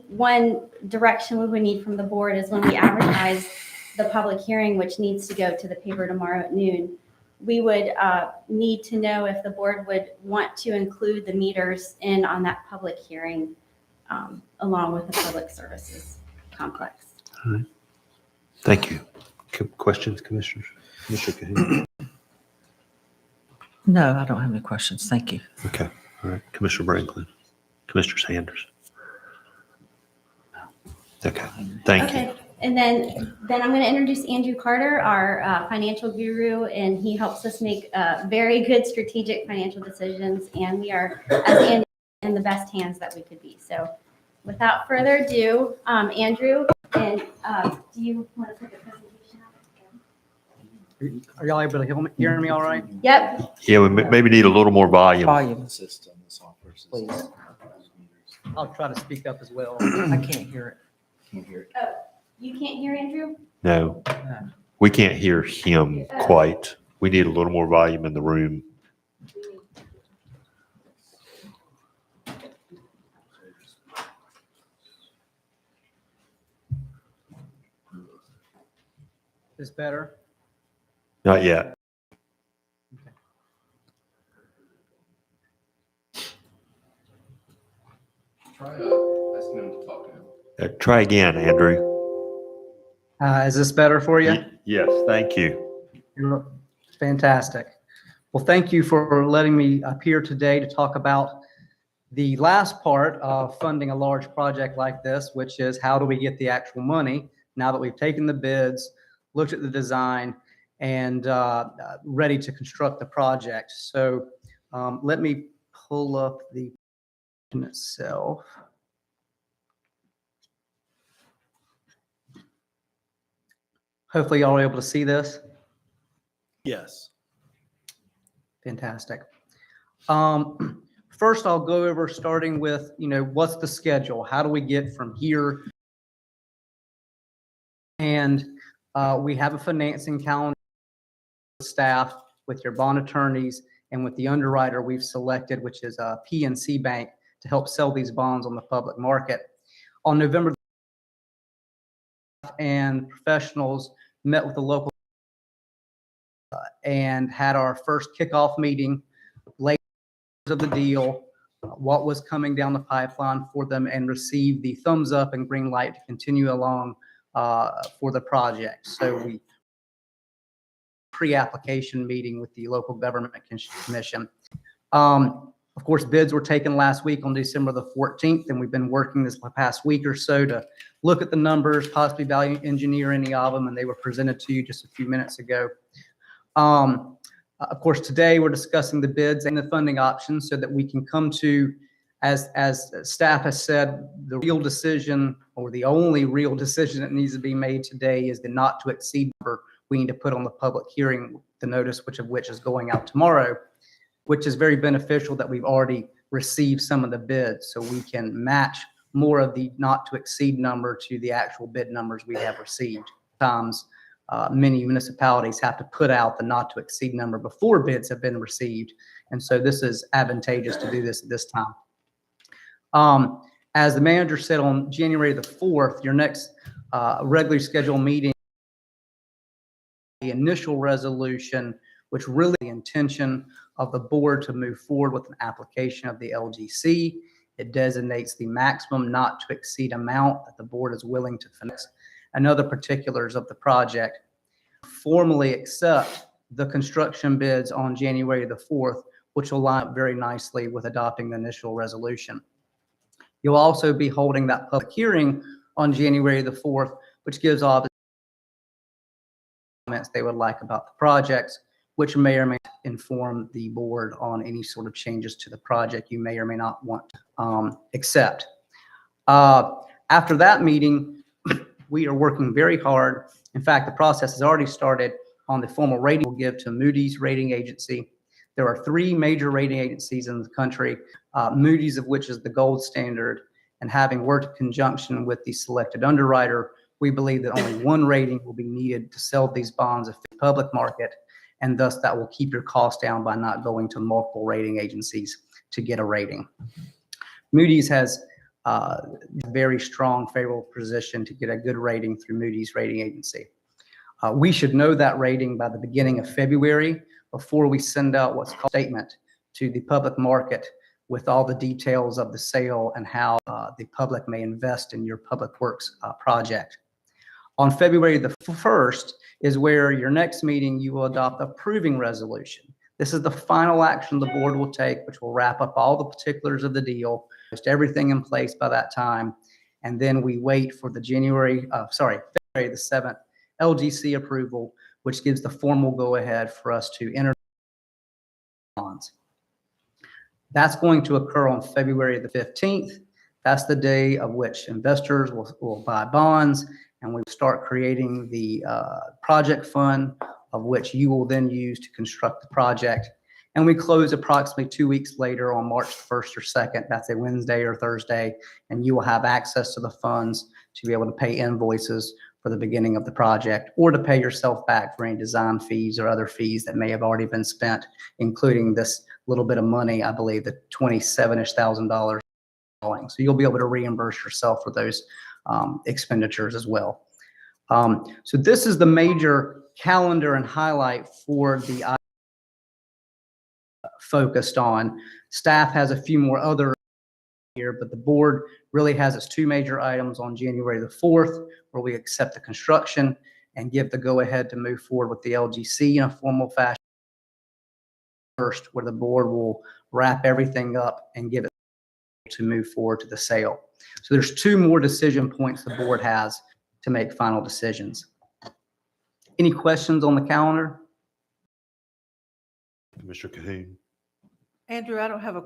one direction we would need from the board is when we advertise the public hearing, which needs to go to the paper tomorrow at noon, we would need to know if the board would want to include the meters in on that public hearing along with the public services complex. All right. Thank you. Questions, commissioners? Commissioner Cahoon? No, I don't have any questions. Thank you. Okay. All right. Commissioner Franklin? Commissioner Sanders? Okay. Thank you. Okay. And then I'm going to introduce Andrew Carter, our financial guru, and he helps us make very good strategic financial decisions. And we are, as Andy, in the best hands that we could be. So without further ado, Andrew, and do you want to put the presentation out? Are y'all able to hear me all right? Yep. Yeah, we maybe need a little more volume. Volume, System, the software system. please. I'll try to speak up as well. I can't hear it. Can't hear it. You can't hear Andrew? No, we can't hear him quite. We need a little more volume in the room. Is better? Not yet. Try again, Andrew. Is this better for you? Yes, thank you. You're fantastic. Well, thank you for letting me appear today to talk about the last part of funding a large project like this, which is how do we get the actual money now that we've taken the bids, looked at the design, and ready to construct the project. So let me pull up the itself. Hopefully y'all are able to see this. Yes. Fantastic. First, I'll go over starting with, what's the schedule? How do we get from here? And we have a financing calendar staff with your bond attorneys and with the underwriter we've selected, which is a PNC Bank, to help sell these bonds on the public market. On November, and professionals met with the local and had our first kickoff meeting, laid of the deal, what was coming down the pipeline for them, and received the thumbs up and green light to continue along for the project. So we pre-application meeting with the local government commission. Of course, bids were taken last week on December the 14th, and we've been working this past week or so to look at the numbers, possibly value engineer any of them, and they were presented to you just a few minutes ago. Of course, today we're discussing the bids and the funding options so that we can come to, as staff has said, the real decision, or the only real decision that needs to be made today, is the not to exceed number, we need to put on the public hearing, the notice which is going out tomorrow, which is very beneficial that we've already received some of the bids, so we can match more of the not to exceed number to the actual bid numbers we have received. Sometimes many municipalities have to put out the not to exceed number before bids have been received. And so this is advantageous to do this at this time. As the manager said, on January the 4th, your next regularly scheduled meeting, the initial resolution, which really the intention of the board to move forward with an application of the LGC. It designates the maximum not to exceed amount that the board is willing to finance and other particulars of the project. Formally accept the construction bids on January the 4th, which will line up very nicely with adopting the initial resolution. You'll also be holding that public hearing on January the 4th, which gives all the comments they would like about the projects, which may or may not inform the board on any sort of changes to the project you may or may not want to accept. After that meeting, we are working very hard. In fact, the process has already started on the formal rating we'll give to Moody's rating agency. There are 3 major rating agencies in the country, Moody's of which is the gold standard, and having worked in conjunction with the selected underwriter, we believe that only 1 rating will be needed to sell these bonds in the public market, and thus that will keep your costs down by not going to multiple rating agencies to get a rating. Moody's has a very strong favorable position to get a good rating through Moody's rating agency. We should know that rating by the beginning of February before we send out what's called a statement to the public market with all the details of the sale and how the public may invest in your public works project. On February the 1st is where your next meeting, you will adopt the approving resolution. This is the final action the board will take, which will wrap up all the particulars of the deal, just everything in place by that time. And then we wait for the February the 7th LGC approval, which gives the formal go-ahead for us to enter bonds. That's going to occur on February the 15th. That's the day of which investors will buy bonds, and we start creating the project fund, of which you will then use to construct the project. And we close approximately 2 weeks later on March 1st or 2nd. That's a Wednesday or Thursday, and you will have access to the funds to be able to pay invoices for the beginning of the project, or to pay yourself back for any design fees or other fees that may have already been spent, including this little bit of money, I believe the $27,000. So you'll be able to reimburse yourself for those expenditures as well. So this is the major calendar and highlight for the focused on. Staff has a few more other here, but the board really has its 2 major items on January the 4th, where we accept the construction and give the go-ahead to move forward with the LGC in a formal fashion. First, where the board will wrap everything up and give it to move forward to the sale. So there's 2 more decision points the board has to make final decisions. Any questions on the calendar? Commissioner Cahoon. Andrew,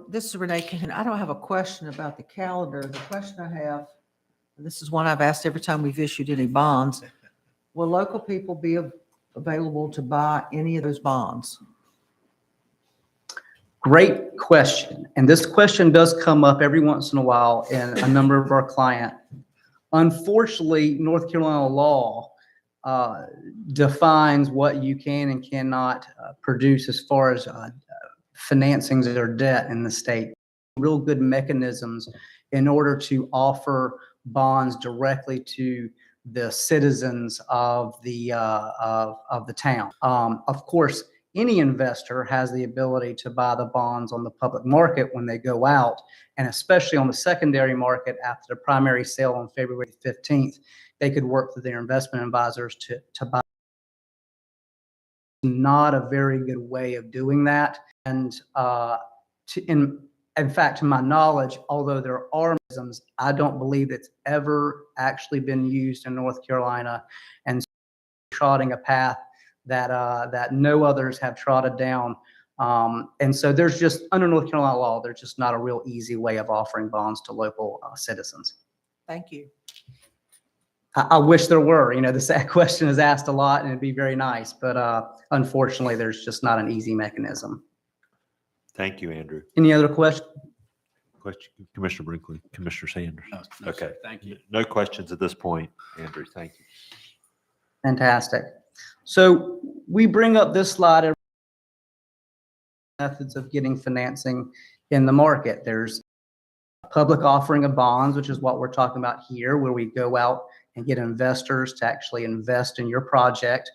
this is Renee Cahoon. I don't have a question about the calendar. The question I have, and this is one I've asked every time we've issued any bonds, will local people be available to buy any of those bonds? Great question. And this question does come up every once in a while in a number of our clients. Unfortunately, North Carolina law defines what you can and cannot produce as far as financings or debt in the state. Real good mechanisms in order to offer bonds directly to the citizens of the town. Of course, any investor has the ability to buy the bonds on the public market when they go out, and especially on the secondary market after the primary sale on February 15th, they could work with their investment advisors to buy. Not a very good way of doing that. And in fact, to my knowledge, although there are mechanisms, I don't believe it's ever actually been used in North Carolina, and trotting a path that no others have trotted down. And so there's just, under North Carolina law, there's just not a real easy way of offering bonds to local citizens. Thank you. I wish there were, this question is asked a lot and it'd be very nice, but unfortunately, there's just not an easy mechanism. Thank you, Andrew. Any other questions? Question, Commissioner Brinkley, Commissioner Sanders. No, no, sir. Okay. Thank you. No questions at this point, Andrew. Thank you. Fantastic. So we bring up this slide every methods of getting financing in the market. There's public offering of bonds, which is what we're talking about here, where we go out and get investors to actually invest in your project.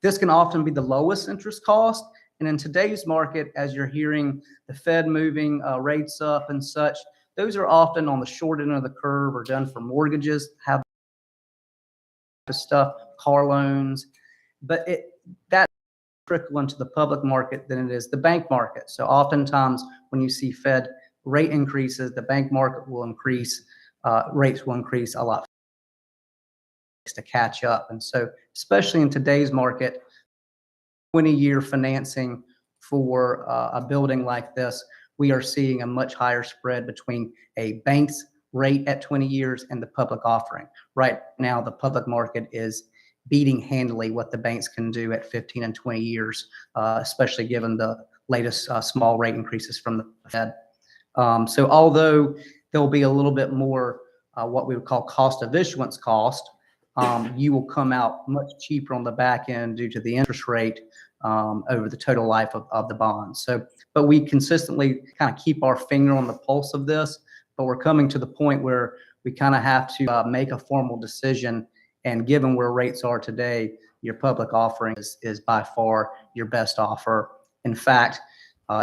This can often be the lowest interest cost. And in today's market, as you're hearing the Fed moving rates up and such, those are often on the short end of the curve or done for mortgages, have stuff, car loans, but that trickle into the public market than it is the bank market. So oftentimes when you see Fed rate increases, the bank market will increase, rates will increase a lot to catch up. And so especially in today's market, 20-year financing for a building like this, we are seeing a much higher spread between a bank's rate at 20 years and the public offering. Right now, the public market is beating handily what the banks can do at 15 and 20 years, especially given the latest small rate increases from the Fed. So although there'll be a little bit more what we would call cost of issuance cost, you will come out much cheaper on the back end due to the interest rate over the total life of the bond. So, but we consistently kind of keep our finger on the pulse of this, but we're coming to the point where we kind of have to make a formal decision. And given where rates are today, your public offering is by far your best offer. In fact,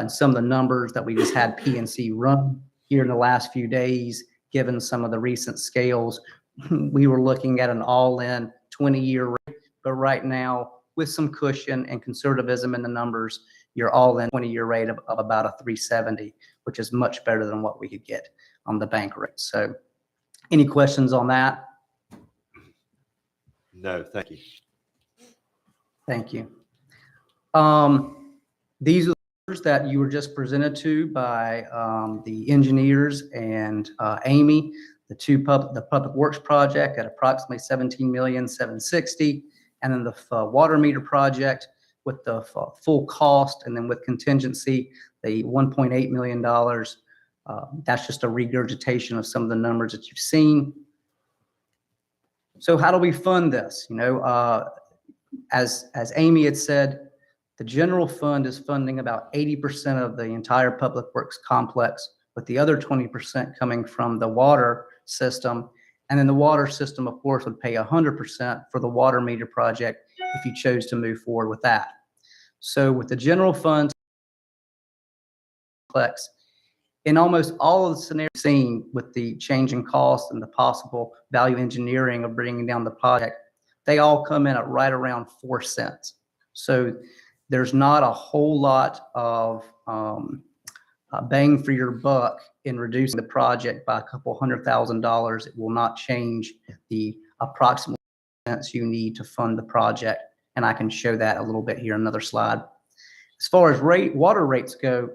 in some of the numbers that we just had PNC run here in the last few days, given some of the recent scales, we were looking at an all-in 20-year rate. But right now, with some cushion and conservatism in the numbers, you're all-in 20-year rate of about a 370, which is much better than what we could get on the bank rate. So any questions on that? No, thank you. Thank you. These are the numbers that you were just presented to by the engineers and Amy, the public works project at approximately $17,760,000, and then the water meter project with the full cost, and then with contingency, the $1.8 million. That's just a regurgitation of some of the numbers that you've seen. So how do we fund this? As Amy had said, the general fund is funding about 80% of the entire public works complex, with the other 20% coming from the water system. And then the water system, of course, would pay 100% for the water meter project if you chose to move forward with that. So with the general fund complex, in almost all of the scenarios seen with the changing costs and the possible value engineering of bringing down the project, they all come in at right around 4 cents. So there's not a whole lot of bang for your buck in reducing the project by a couple $100,000. It will not change the approximate cents you need to fund the project. And I can show that a little bit here in another slide. As far as water rates go,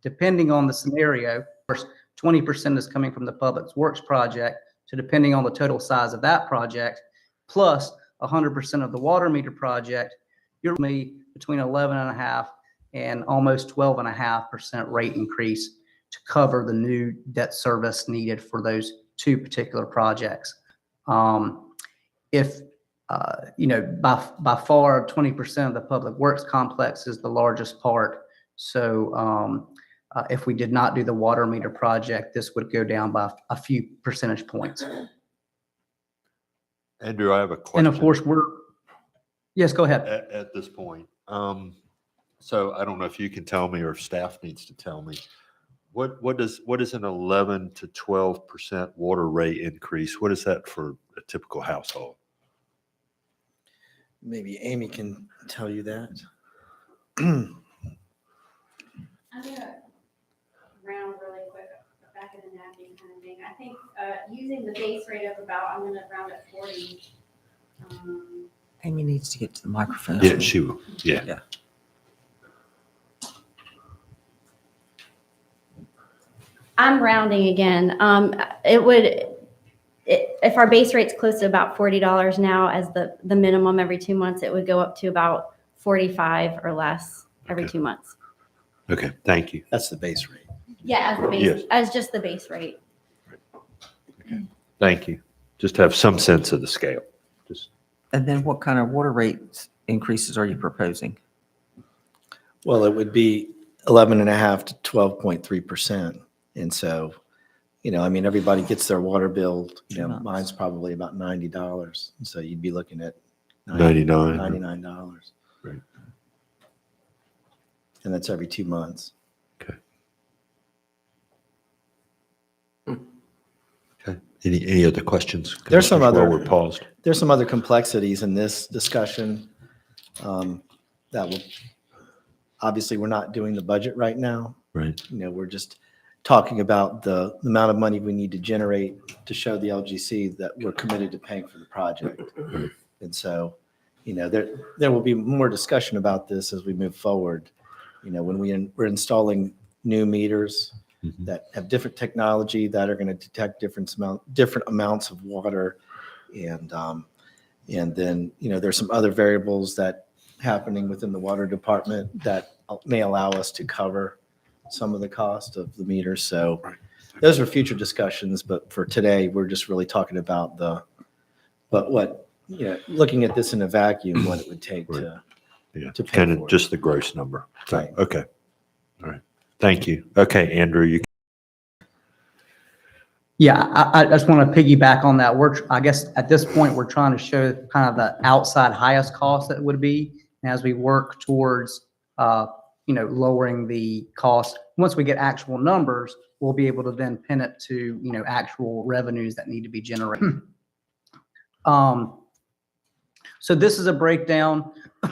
depending on the scenario, of course, 20% is coming from the public works project. So depending on the total size of that project, plus 100% of the water meter project, you're between 11.5% and almost 12.5% rate increase to cover the new debt service needed for those two particular projects. By far 20% of the public works complex is the largest part. So if we did not do the water meter project, this would go down by a few percentage points. Andrew, I have a question. And of course, yes, go ahead. At this point. So I don't know if you can tell me or if staff needs to tell me, what is an 11 to 12% water rate increase? What is that for a typical household? Maybe Amy can tell you that. I'm gonna round really quick, back of the napkin kind of thing. I think using the base rate of about, I'm gonna round at 40. Amy needs to get to the microphone. Yeah, she will. Yeah. I'm rounding again. It would if our base rate's close to about $40 now as the minimum every 2 months, it would go up to about 45 or less every Okay. 2 months. Okay, thank you. That's the base rate. Yeah, as the base, Yes. as just the base rate. Thank you. Just to have some sense of the scale. Just And then what kind of water rate increases are you proposing? Well, it would be 11.5 to 12.3%. And so, I mean, everybody gets their water bill, 2 months. mine's probably about $90. And so you'd be looking at 99. $99. Right. And that's every 2 months. Okay. Any other questions? There's some Commissioners, other- while we're paused. There's some other complexities in this discussion that will, obviously, we're not doing the budget right now. Right. We're just talking about the amount of money we need to generate to show the LGC that we're committed to paying for the project. And so, there will be more discussion about this as we move forward. When we're installing new meters that have different technology that are going to detect different amounts of water. And then, there's some other variables that happening within the water department that may allow us to cover some of the cost of the meters. So those are future discussions, but for today, we're just really talking about looking at this in a vacuum, what it would take to Yeah, to pay kind for of it. just the gross number. So, Right. okay. All right. Thank you. Okay, Andrew, you. Yeah, I just want to piggyback on that. I guess at this point, we're trying to show kind of the outside highest cost that would be. And as we work towards, lowering the cost, once we get actual numbers, we'll be able to then pin it to, actual revenues that need to be generated. So this is a breakdown.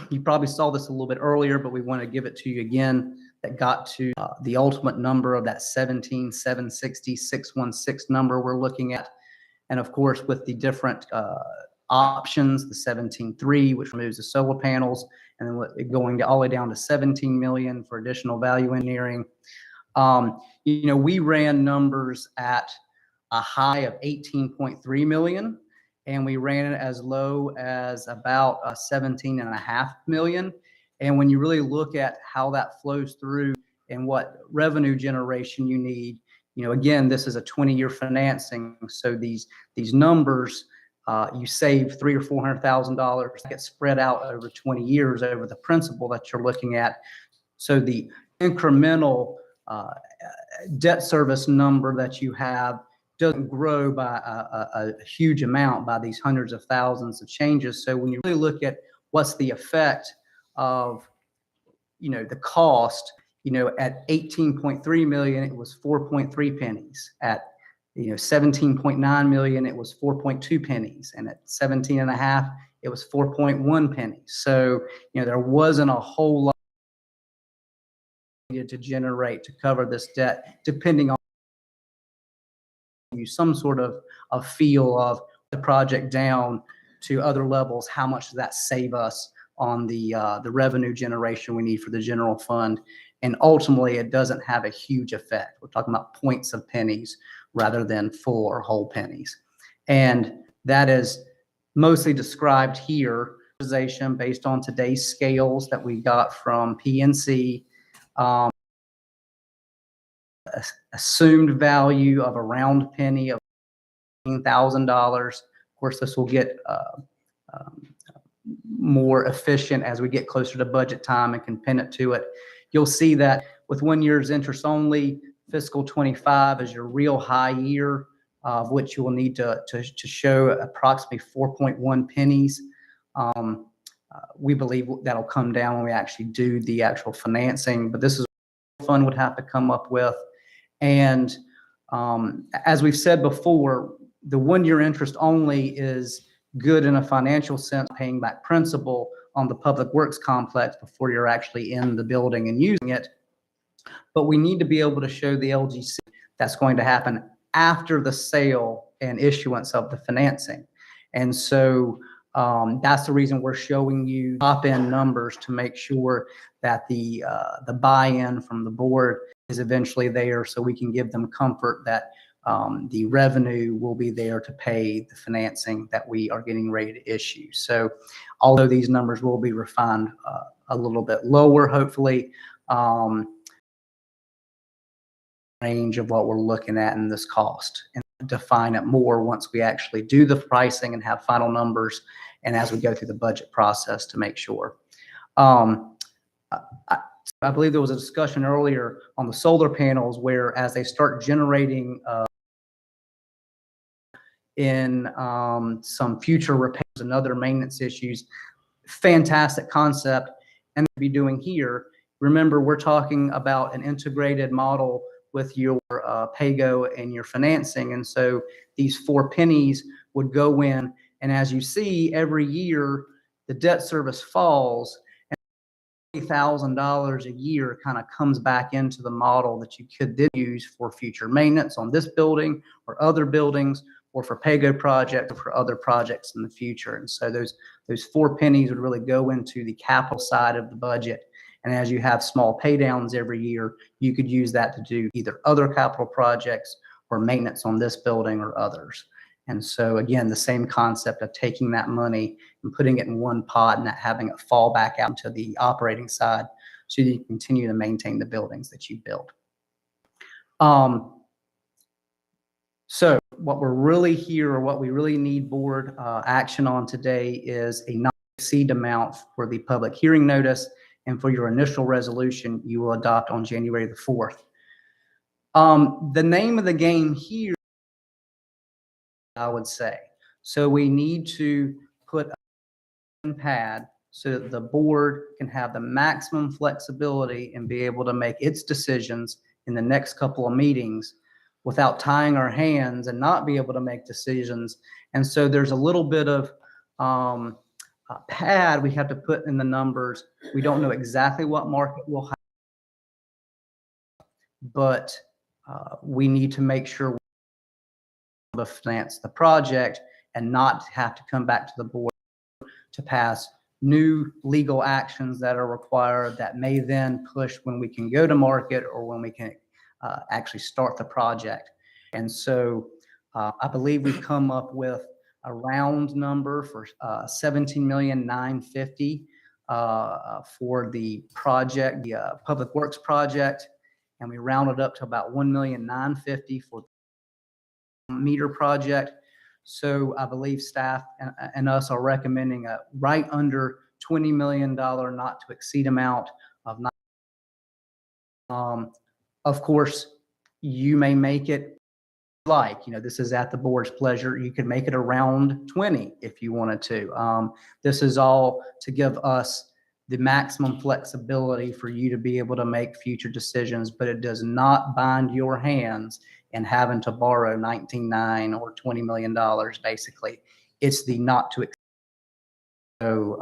You probably saw this a little bit earlier, but we want to give it to you again. That got to the ultimate number of that 17,760,616 number we're looking at. And of course, with the different options, the 17.3, which removes the solar panels, and then going all the way down to 17 million for additional value engineering. We ran numbers at a high of 18.3 million, and we ran it as low as about 17.5 million. And when you really look at how that flows through and what revenue generation you need, again, this is a 20-year financing. So these numbers, you save $300,000 or $400,000 that gets spread out over 20 years over the principal that you're looking at. So the incremental debt service number that you have doesn't grow by a huge amount by these hundreds of thousands of changes. So when you really look at what's the effect of, the cost, at 18.3 million, it was 4.3 pennies. At, 17.9 million, it was 4.2 pennies. And at 17.5, it was 4.1 pennies. So, there wasn't a whole lot needed to generate to cover this debt, depending on some sort of a feel of the project down to other levels. How much does that save us on the revenue generation we need for the general fund? And ultimately, it doesn't have a huge effect. We're talking about points of pennies rather than full or whole pennies. And that is mostly described here, based on today's scales that we got from PNC. Assumed value of around penny of $1,000. Of course, this will get more efficient as we get closer to budget time and can pin it to it. You'll see that with 1 year's interest only, fiscal 25 is your real high year, of which you will need to show approximately 4.1 pennies. We believe that'll come down when we actually do the actual financing, but this is what the fund would have to come up with. And as we've said before, the 1 year interest only is good in a financial sense, paying back principal on the public works complex before you're actually in the building and using it. But we need to be able to show the LGC that's going to happen after the sale and issuance of the financing. And so that's the reason we're showing you top-end numbers to make sure that the buy-in from the board is eventually there, so we can give them comfort that the revenue will be there to pay the financing that we are getting ready to issue. So although these numbers will be refined a little bit lower, hopefully, range of what we're looking at in this cost, and define it more once we actually do the pricing and have final numbers, and as we go through the budget process to make sure. I believe there was a discussion earlier on the solar panels where as they start generating in some future repairs and other maintenance issues, fantastic concept, and be doing here. Remember, we're talking about an integrated model with your pay-go and your financing. And so these 4 pennies would go in. And as you see, every year, the debt service falls, and $20,000 a year kind of comes back into the model that you could then use for future maintenance on this building or other buildings, or for pay-go projects or for other projects in the future. And so those 4 pennies would really go into the capital side of the budget. And as you have small pay downs every year, you could use that to do either other capital projects or maintenance on this building or others. And so again, the same concept of taking that money and putting it in one pot and not having it fall back out to the operating side so that you can continue to maintain the buildings that you build. So what we're really here, or what we really need board action on today, is a not to exceed amount for the public hearing notice, and for your initial resolution you will adopt on January the 4th. The name of the game here, I would say, so we need to put a pad so that the board can have the maximum flexibility and be able to make its decisions in the next couple of meetings without tying our hands and not be able to make decisions. And so there's a little bit of pad we have to put in the numbers. We don't know exactly what market we'll have, but we need to make sure to finance the project and not have to come back to the board to pass new legal actions that are required that may then push when we can go to market or when we can actually start the project. And so I believe we've come up with a round number for $17,950,000 for the project, the Public Works project, and we rounded up to about $1,950,000 for the meter project. So I believe staff and us are recommending a right under $20 million not to exceed amount of. Of course, you may make it this is at the board's pleasure. You could make it around 20 if you wanted to. This is all to give us the maximum flexibility for you to be able to make future decisions, but it does not bind your hands in having to borrow $19.9 or $20 million, basically. It's the not to exceed. So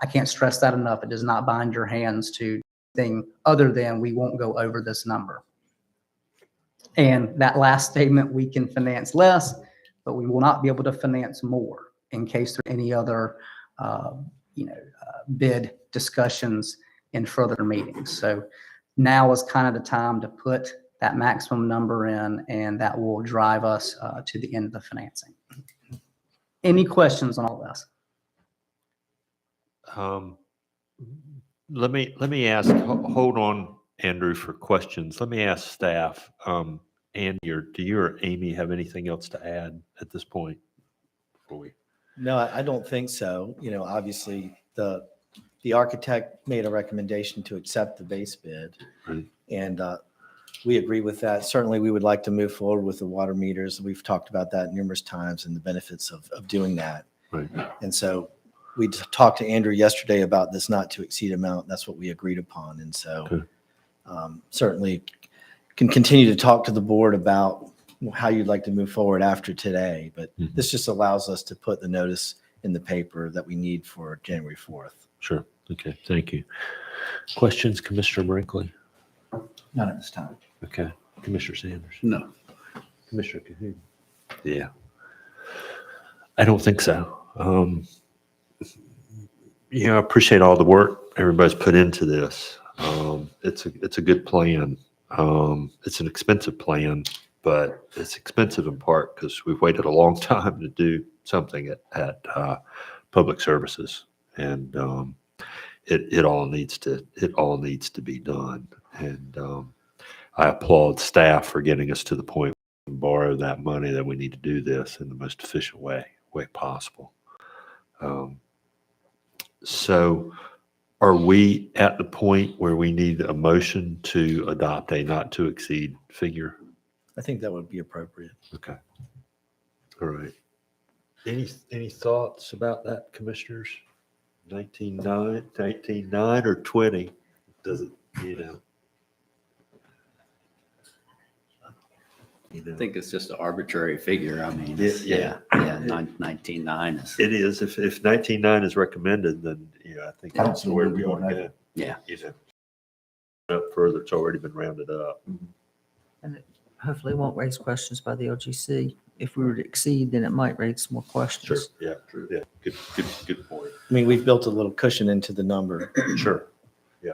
I can't stress that enough. It does not bind your hands to anything other than we won't go over this number. And that last statement, we can finance less, but we will not be able to finance more in case there are any other, bid discussions in further meetings. So now is kind of the time to put that maximum number in, and that will drive us to the end of the financing. Any questions on all this? Let me ask, hold on, Andrew, for questions. Let me ask staff, Andy, or do you or Amy have anything else to add at this point before we? No, I don't think so. Obviously the architect made a recommendation to accept the base bid. Right. And we agree with that. Certainly we would like to move forward with the water meters. We've talked about that numerous times and the benefits of doing that. Right. And so we talked to Andrew yesterday about this not to exceed amount. That's what we agreed upon. And so Okay. Certainly can continue to talk to the board about how you'd like to move forward after today. But this just allows us to put the notice in the paper that we need for January 4th. Sure. Okay. Thank you. Questions, Commissioner Brinkley? None at this time. Okay. Commissioner Sanders? No. Commissioner Cahoon? Yeah. I don't think so. I appreciate all the work everybody's put into this. It's a good plan. It's an expensive plan, but it's expensive in part because we've waited a long time to do something at public services. And it all needs to be done. And I applaud staff for getting us to the point we can borrow that money, that we need to do this in the most efficient way possible. So are we at the point where we need a motion to adopt a not to exceed figure? I think that would be appropriate. Okay. All right. Any thoughts about that, commissioners? 19.9 or 20? Does it, you know? I think it's just an arbitrary figure. I mean, Yeah. 19.9 is. It is. If 19.9 is recommended, then, I think I don't that's see where any we reason ought to why go. Yeah. Up further, it's already been rounded up. And it hopefully won't raise questions by the LGC. If we were to exceed, then it might raise more Sure. questions. Yeah. Yeah. Good point. I mean, we've built a little cushion into the number. Sure. Yeah.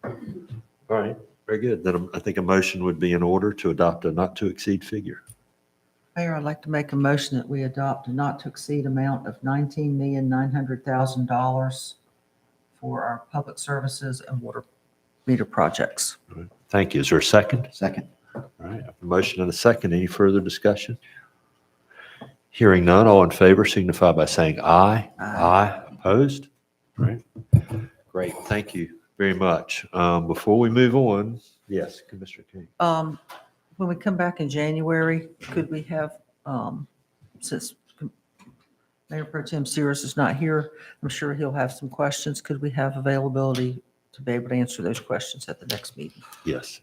All right. Very good. Then I think a motion would be in order to adopt a not to exceed figure. Mayor, I'd like to make a motion that we adopt a not to exceed amount of $19,900,000 for our public services and water meter projects. All right. Thank you. Is there a second? Second. All right. A motion and a second. Any further discussion? Hearing none, all in favor signify by saying aye. Aye. Opposed? All right. Great. Thank you very much. Before we move on, yes, Commissioner King. When we come back in January, could we have, since Mayor Pro Tem Sears is not here, I'm sure he'll have some questions. Could we have availability to be able to answer those questions at the next meeting? Yes.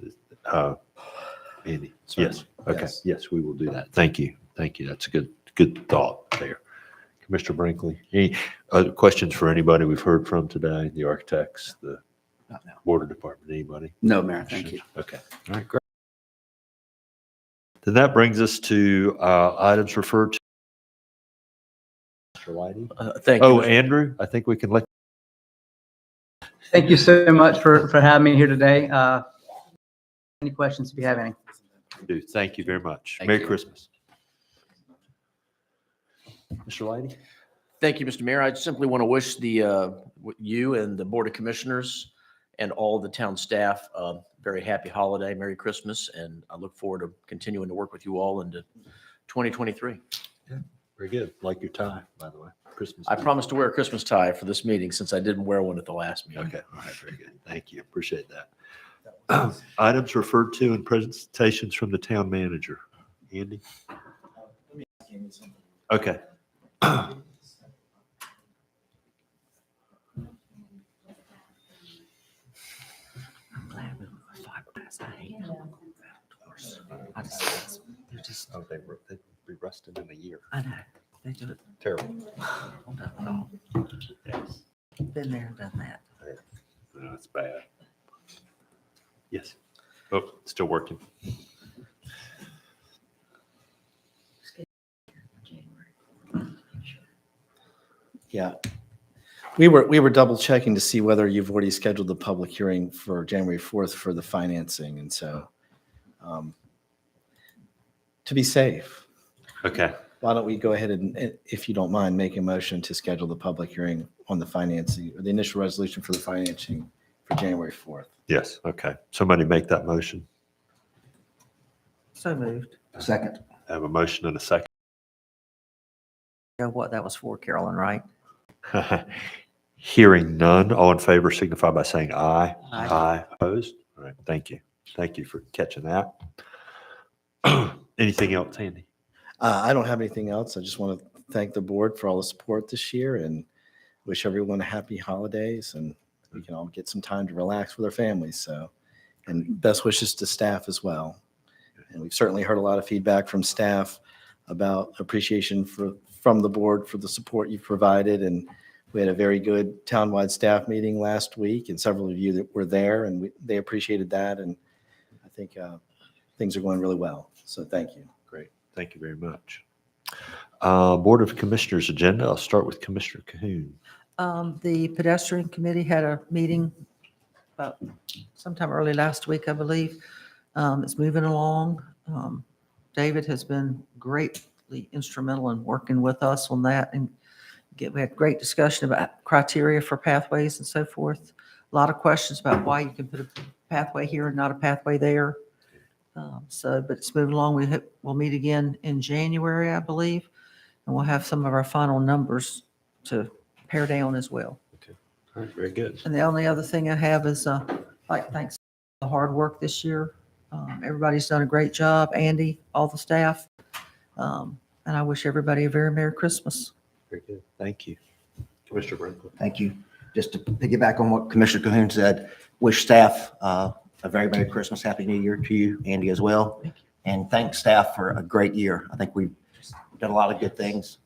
Andy. Certainly. Yes. Okay. Yes. Yes, we will do that. Thank you. That's a good thought there. Commissioner Brinkley, any other questions for anybody we've heard from today? The architects, the Not now. water department, anybody? No, Mayor, thank you. Okay. All right, great. Then that brings us to items referred to. Mr. Whitey? Thank you. Oh, Mr. Andrew, I think we can let. Thank you so much for having me here today. Any questions if you have any? do. Thank you very much. Thank Merry you. Christmas. Mr. Whitey? Thank you, Mr. Mayor. I simply want to wish you and the Board of Commissioners and all the town staff a very happy holiday, Merry Christmas, and I look forward to continuing to work with you all into 2023. Very good. Like your tie, by the way. Christmas. I promised to wear a Christmas tie for this meeting since I didn't wear one at the last meeting. Okay. All right. Very good. Thank you. Appreciate that. Items referred to in presentations from the town manager. Andy? Okay. I'm glad we were fiberglass. I hate them. I just, they're just, Oh, they'd be rusted in a year. I know, they do it. Terrible. Not at all. Been there, done that. No, it's bad. Yes. Oh, it's still working. Yeah. We were double checking to see whether you've already scheduled the public hearing for January 4th for the financing. And so to be safe, Okay. why don't we go ahead and, if you don't mind, make a motion to schedule the public hearing on the financing or the initial resolution for the financing for January 4th. Yes. Okay. Somebody make that motion. So moved. Second. I have a motion and a second. Yeah, what that was for, Carolyn, right? Hearing none, all in favor signify by saying aye. Aye. Opposed? All right. Thank you. Thank you for catching that. Anything else, Andy? I don't have anything else. I just want to thank the board for all the support this year and wish everyone a happy holidays and we can all get some time to relax with our families. So, and best wishes to staff as well. And we've certainly heard a lot of feedback from staff about appreciation from the board for the support you've provided. And we had a very good townwide staff meeting last week and several of you that were there and they appreciated that. And I think things are going really well. So thank you. Great. Thank you very much. Board of Commissioners agenda. I'll start with Commissioner Cahoon. The pedestrian committee had a meeting about sometime early last week, I believe. It's moving along. David has been greatly instrumental in working with us on that, and we had great discussion about criteria for pathways and so forth. A lot of questions about why you can put a pathway here and not a pathway there. But it's moving along. We'll meet again in January, I believe, and we'll have some of our final numbers to pare down as well. All right, very good. And the only other thing I have is, thanks for the hard work this year. Everybody's done a great job, Andy, all the staff. And I wish everybody a very Merry Christmas. Very good. Thank you. Commissioner Brinkley. Thank you. Just to piggyback on what Commissioner Cahoon said, wish staff a very Merry Christmas, Happy New Year to you, Andy, as well. And thank staff for a great year. I think we've done a lot of good things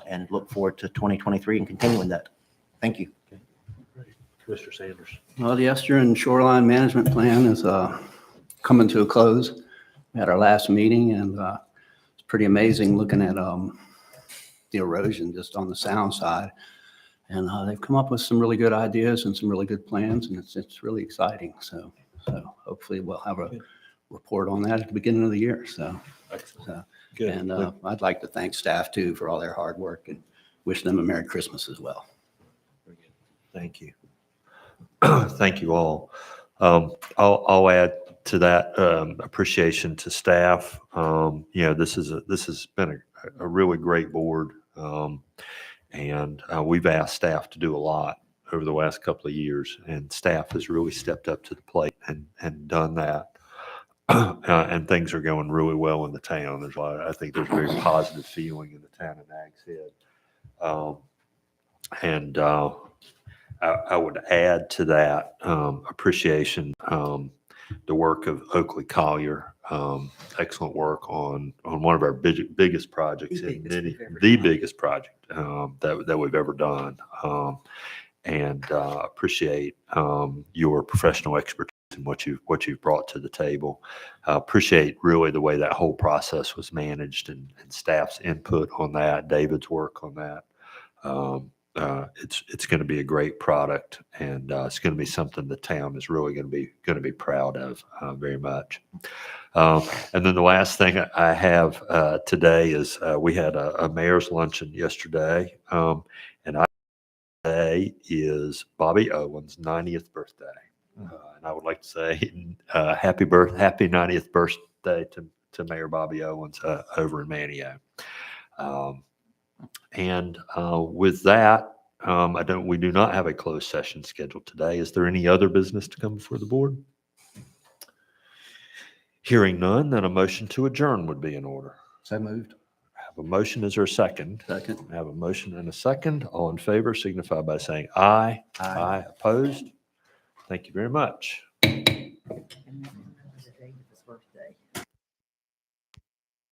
and look forward to 2023 and continuing that. Thank you. Commissioner Sanders. Well, the Estuarine Shoreline Management Plan is coming to a close. We had our last meeting, and it's pretty amazing looking at the erosion just on the sound side. And they've come up with some really good ideas and some really good plans, and it's really exciting. So hopefully we'll have a report on that at the beginning of the year. Good. And I'd like to thank staff too for all their hard work and wish them a Merry Christmas as well. Thank you. Thank you all. I'll add to that appreciation to staff. This has been a really great board. And we've asked staff to do a lot over the last couple of years, and staff has really stepped up to the plate and done that. And things are going really well in the town. I think there's a very positive feeling in the town of Nags Head. I would add to that appreciation the work of Oakley Collier. Excellent work on one of our biggest projects, the biggest project that we've ever done. And appreciate your professional expertise and what you've brought to the table. Appreciate really the way that whole process was managed and staff's input on that, David's work on that. It's going to be a great product, and it's going to be something the town is really going to be proud of very much. And then the last thing I have today is we had a mayor's luncheon yesterday, and today is Bobby Owen's 90th birthday, and I would like to say happy 90th birthday to Mayor Bobby Owens over in Manio. And with that, we do not have a closed session scheduled today. Is there any other business to come before the board? Hearing none, then a motion to adjourn would be in order. So moved. I have a motion. Is there a second? Second. I have a motion and a second. All in favor signify by saying aye. Aye. Opposed? Thank you very much.